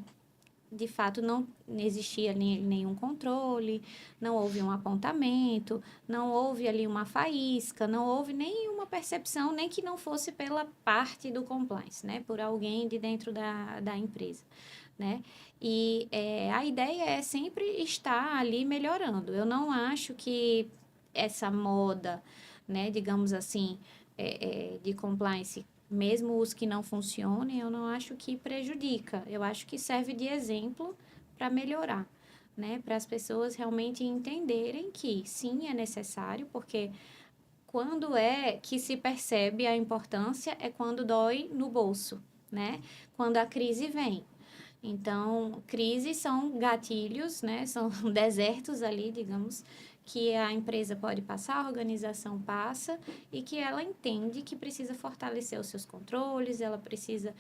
de fato não existia nenhum controle, não houve um apontamento, não houve ali uma faísca, não houve nenhuma percepção, nem que não fosse pela parte do compliance, né? Por alguém de dentro da empresa, né? E a ideia é sempre estar ali melhorando. Eu não acho que essa moda, né, digamos assim, de compliance, mesmo os que não funcionem, eu não acho que prejudica. Eu acho que serve de exemplo para melhorar, né? Para as pessoas realmente entenderem que sim, é necessário, porque quando é que se percebe a importância é quando dói no bolso, né? Quando a crise vem. Então, crises são gatilhos, né? São desertos ali, digamos, que a empresa pode passar, a organização passa e que ela entende que precisa fortalecer os seus controles, ela precisa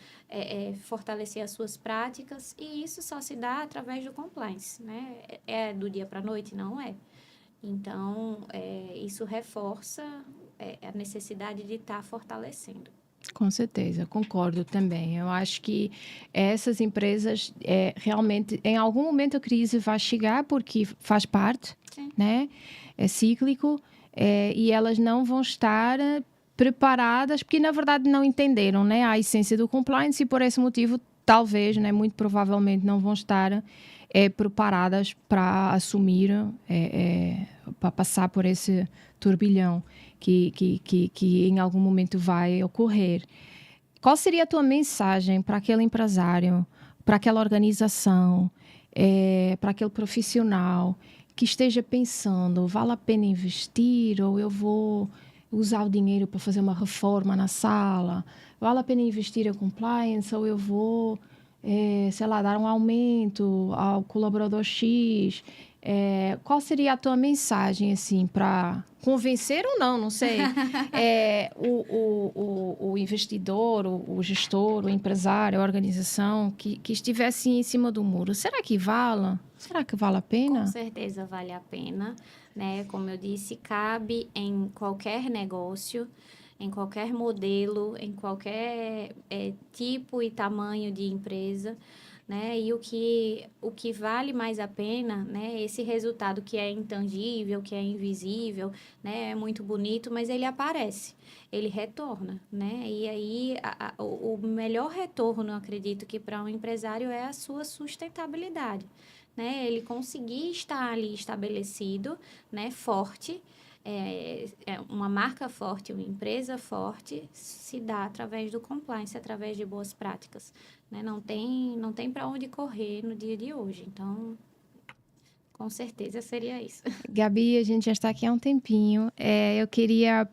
fortalecer as suas práticas e isso só se dá através do compliance, né? É do dia para a noite? Não é. Então, isso reforça a necessidade de estar fortalecendo. Com certeza, concordo também. Eu acho que essas empresas, realmente, em algum momento a crise vai chegar, porque faz parte, Sim. né? É cíclico, e elas não vão estar preparadas, porque na verdade não entenderam, né, a essência do compliance e por esse motivo, talvez, né, muito provavelmente não vão estar preparadas para assumir, para passar por esse turbilhão que em algum momento vai ocorrer. Qual seria a tua mensagem para aquele empresário, para aquela organização, para aquele profissional que esteja pensando, vale a pena investir ou eu vou usar o dinheiro para fazer uma reforma na sala? Vale a pena investir em compliance ou eu vou, sei lá, dar um aumento ao colaborador X? Qual seria a tua mensagem, assim, para convencer ou não sei, o investidor, o gestor, o empresário, a organização que estivesse em cima do muro? Será que vale? Será que vale a pena? Com certeza vale a pena, né? Como eu disse, cabe em qualquer negócio, em qualquer modelo, em qualquer tipo e tamanho de empresa, né? E o que vale mais a pena, né? Esse resultado que é intangível, que é invisível, né? É muito bonito, mas ele aparece, ele retorna, né? E aí o melhor retorno, eu acredito que para um empresário é a sua sustentabilidade, né? Ele conseguir estar ali estabelecido, né? Forte, uma marca forte, uma empresa forte se dá através do compliance, através de boas práticas, né? Não tem para onde correr no dia de hoje. Então, com certeza seria isso. Gabi, a gente já está aqui há um tempinho. Eu queria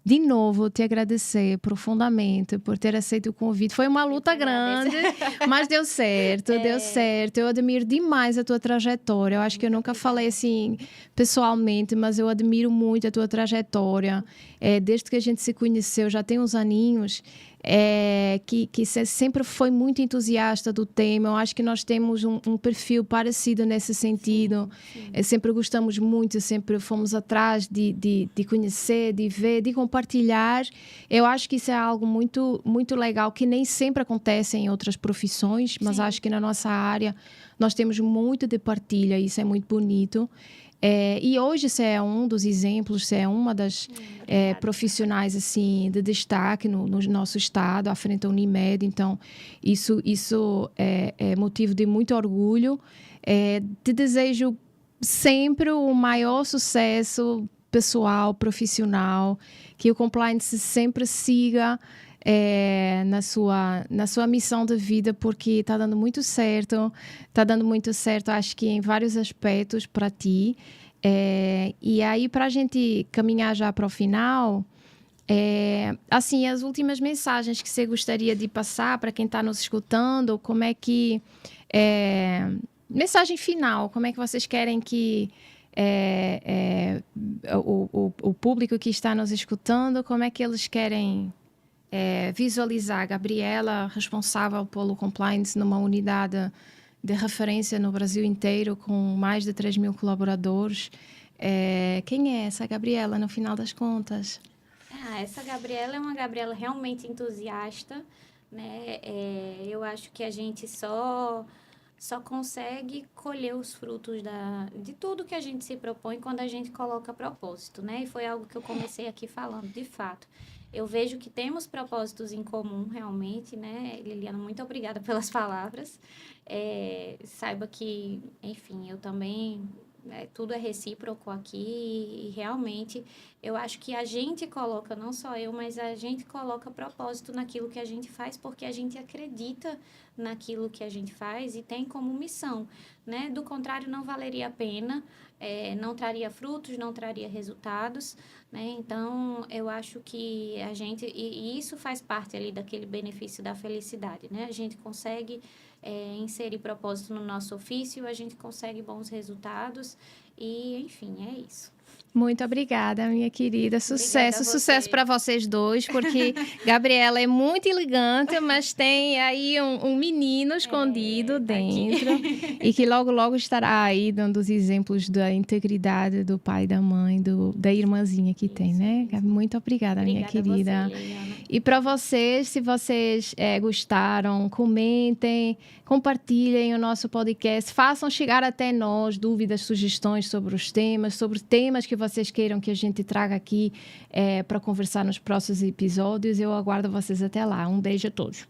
de novo te agradecer profundamente por ter aceito o convite. Foi uma luta grande, mas deu certo, deu certo. Eu admiro demais a tua trajetória. Eu acho que eu nunca falei assim pessoalmente, mas eu admiro muito a tua trajetória. Desde que a gente se conheceu, já tem uns aninhos, que sempre foi muito entusiasta do tema. Eu acho que nós temos um perfil parecido nesse sentido. Sim. Sempre gostamos muito, sempre fomos atrás de conhecer, de ver, de compartilhar. Eu acho que isso é algo muito, muito legal, que nem sempre acontece em outras profissões, mas Sim. acho que na nossa área nós temos muito de partilha, isso é muito bonito. E hoje você é um dos exemplos, você é uma das profissionais assim, de destaque no nosso estado, à frente da Unimed. Então, isso é motivo de muito orgulho. Te desejo sempre o maior sucesso pessoal, profissional, que o compliance sempre siga na sua missão de vida, porque está dando muito certo, acho que em vários aspectos para ti. E aí, para a gente caminhar já para o final, assim, as últimas mensagens que você gostaria de passar para quem está nos escutando, como é que Mensagem final, como é que vocês querem que o público que está nos escutando, como é que eles querem visualizar a Gabriela, responsável pelo compliance numa unidade de referência no Brasil inteiro, com mais de 3.000 colaboradores? Quem é essa Gabriela, no final das contas? Essa Gabriela é uma Gabriela realmente entusiasta, né? Eu acho que a gente só consegue colher os frutos de tudo que a gente se propõe quando a gente coloca propósito, né? E foi algo que eu comecei aqui falando, de fato. Eu vejo que temos propósitos em comum, realmente, né? Liliana, muito obrigada pelas palavras. Saiba que, enfim, eu também... tudo é recíproco aqui e realmente eu acho que a gente coloca, não só eu, mas a gente coloca propósito naquilo que a gente faz porque a gente acredita naquilo que a gente faz e tem como missão, né? Do contrário, não valeria a pena, não traria frutos, não traria resultados, né? Então, eu acho que a gente... E isso faz parte ali daquele benefício da felicidade, né? A gente consegue... inserir propósito no nosso ofício, a gente consegue bons resultados e, enfim, é isso. Muito obrigada, minha querida. Sucesso, sucesso para vocês dois, porque Gabriela é muito elegante, mas tem aí um menino escondido dentro e que logo, logo estará aí dando os exemplos da integridade do pai, da mãe, da irmãzinha que tem, né? Muito obrigada, minha querida. Você, e para vocês, se vocês gostaram, comentem, compartilhem o nosso podcast, façam chegar até nós dúvidas, sugestões sobre os temas, sobre temas que vocês queiram que a gente traga aqui para conversar nos próximos episódios. Eu aguardo vocês até lá. Um beijo a todos.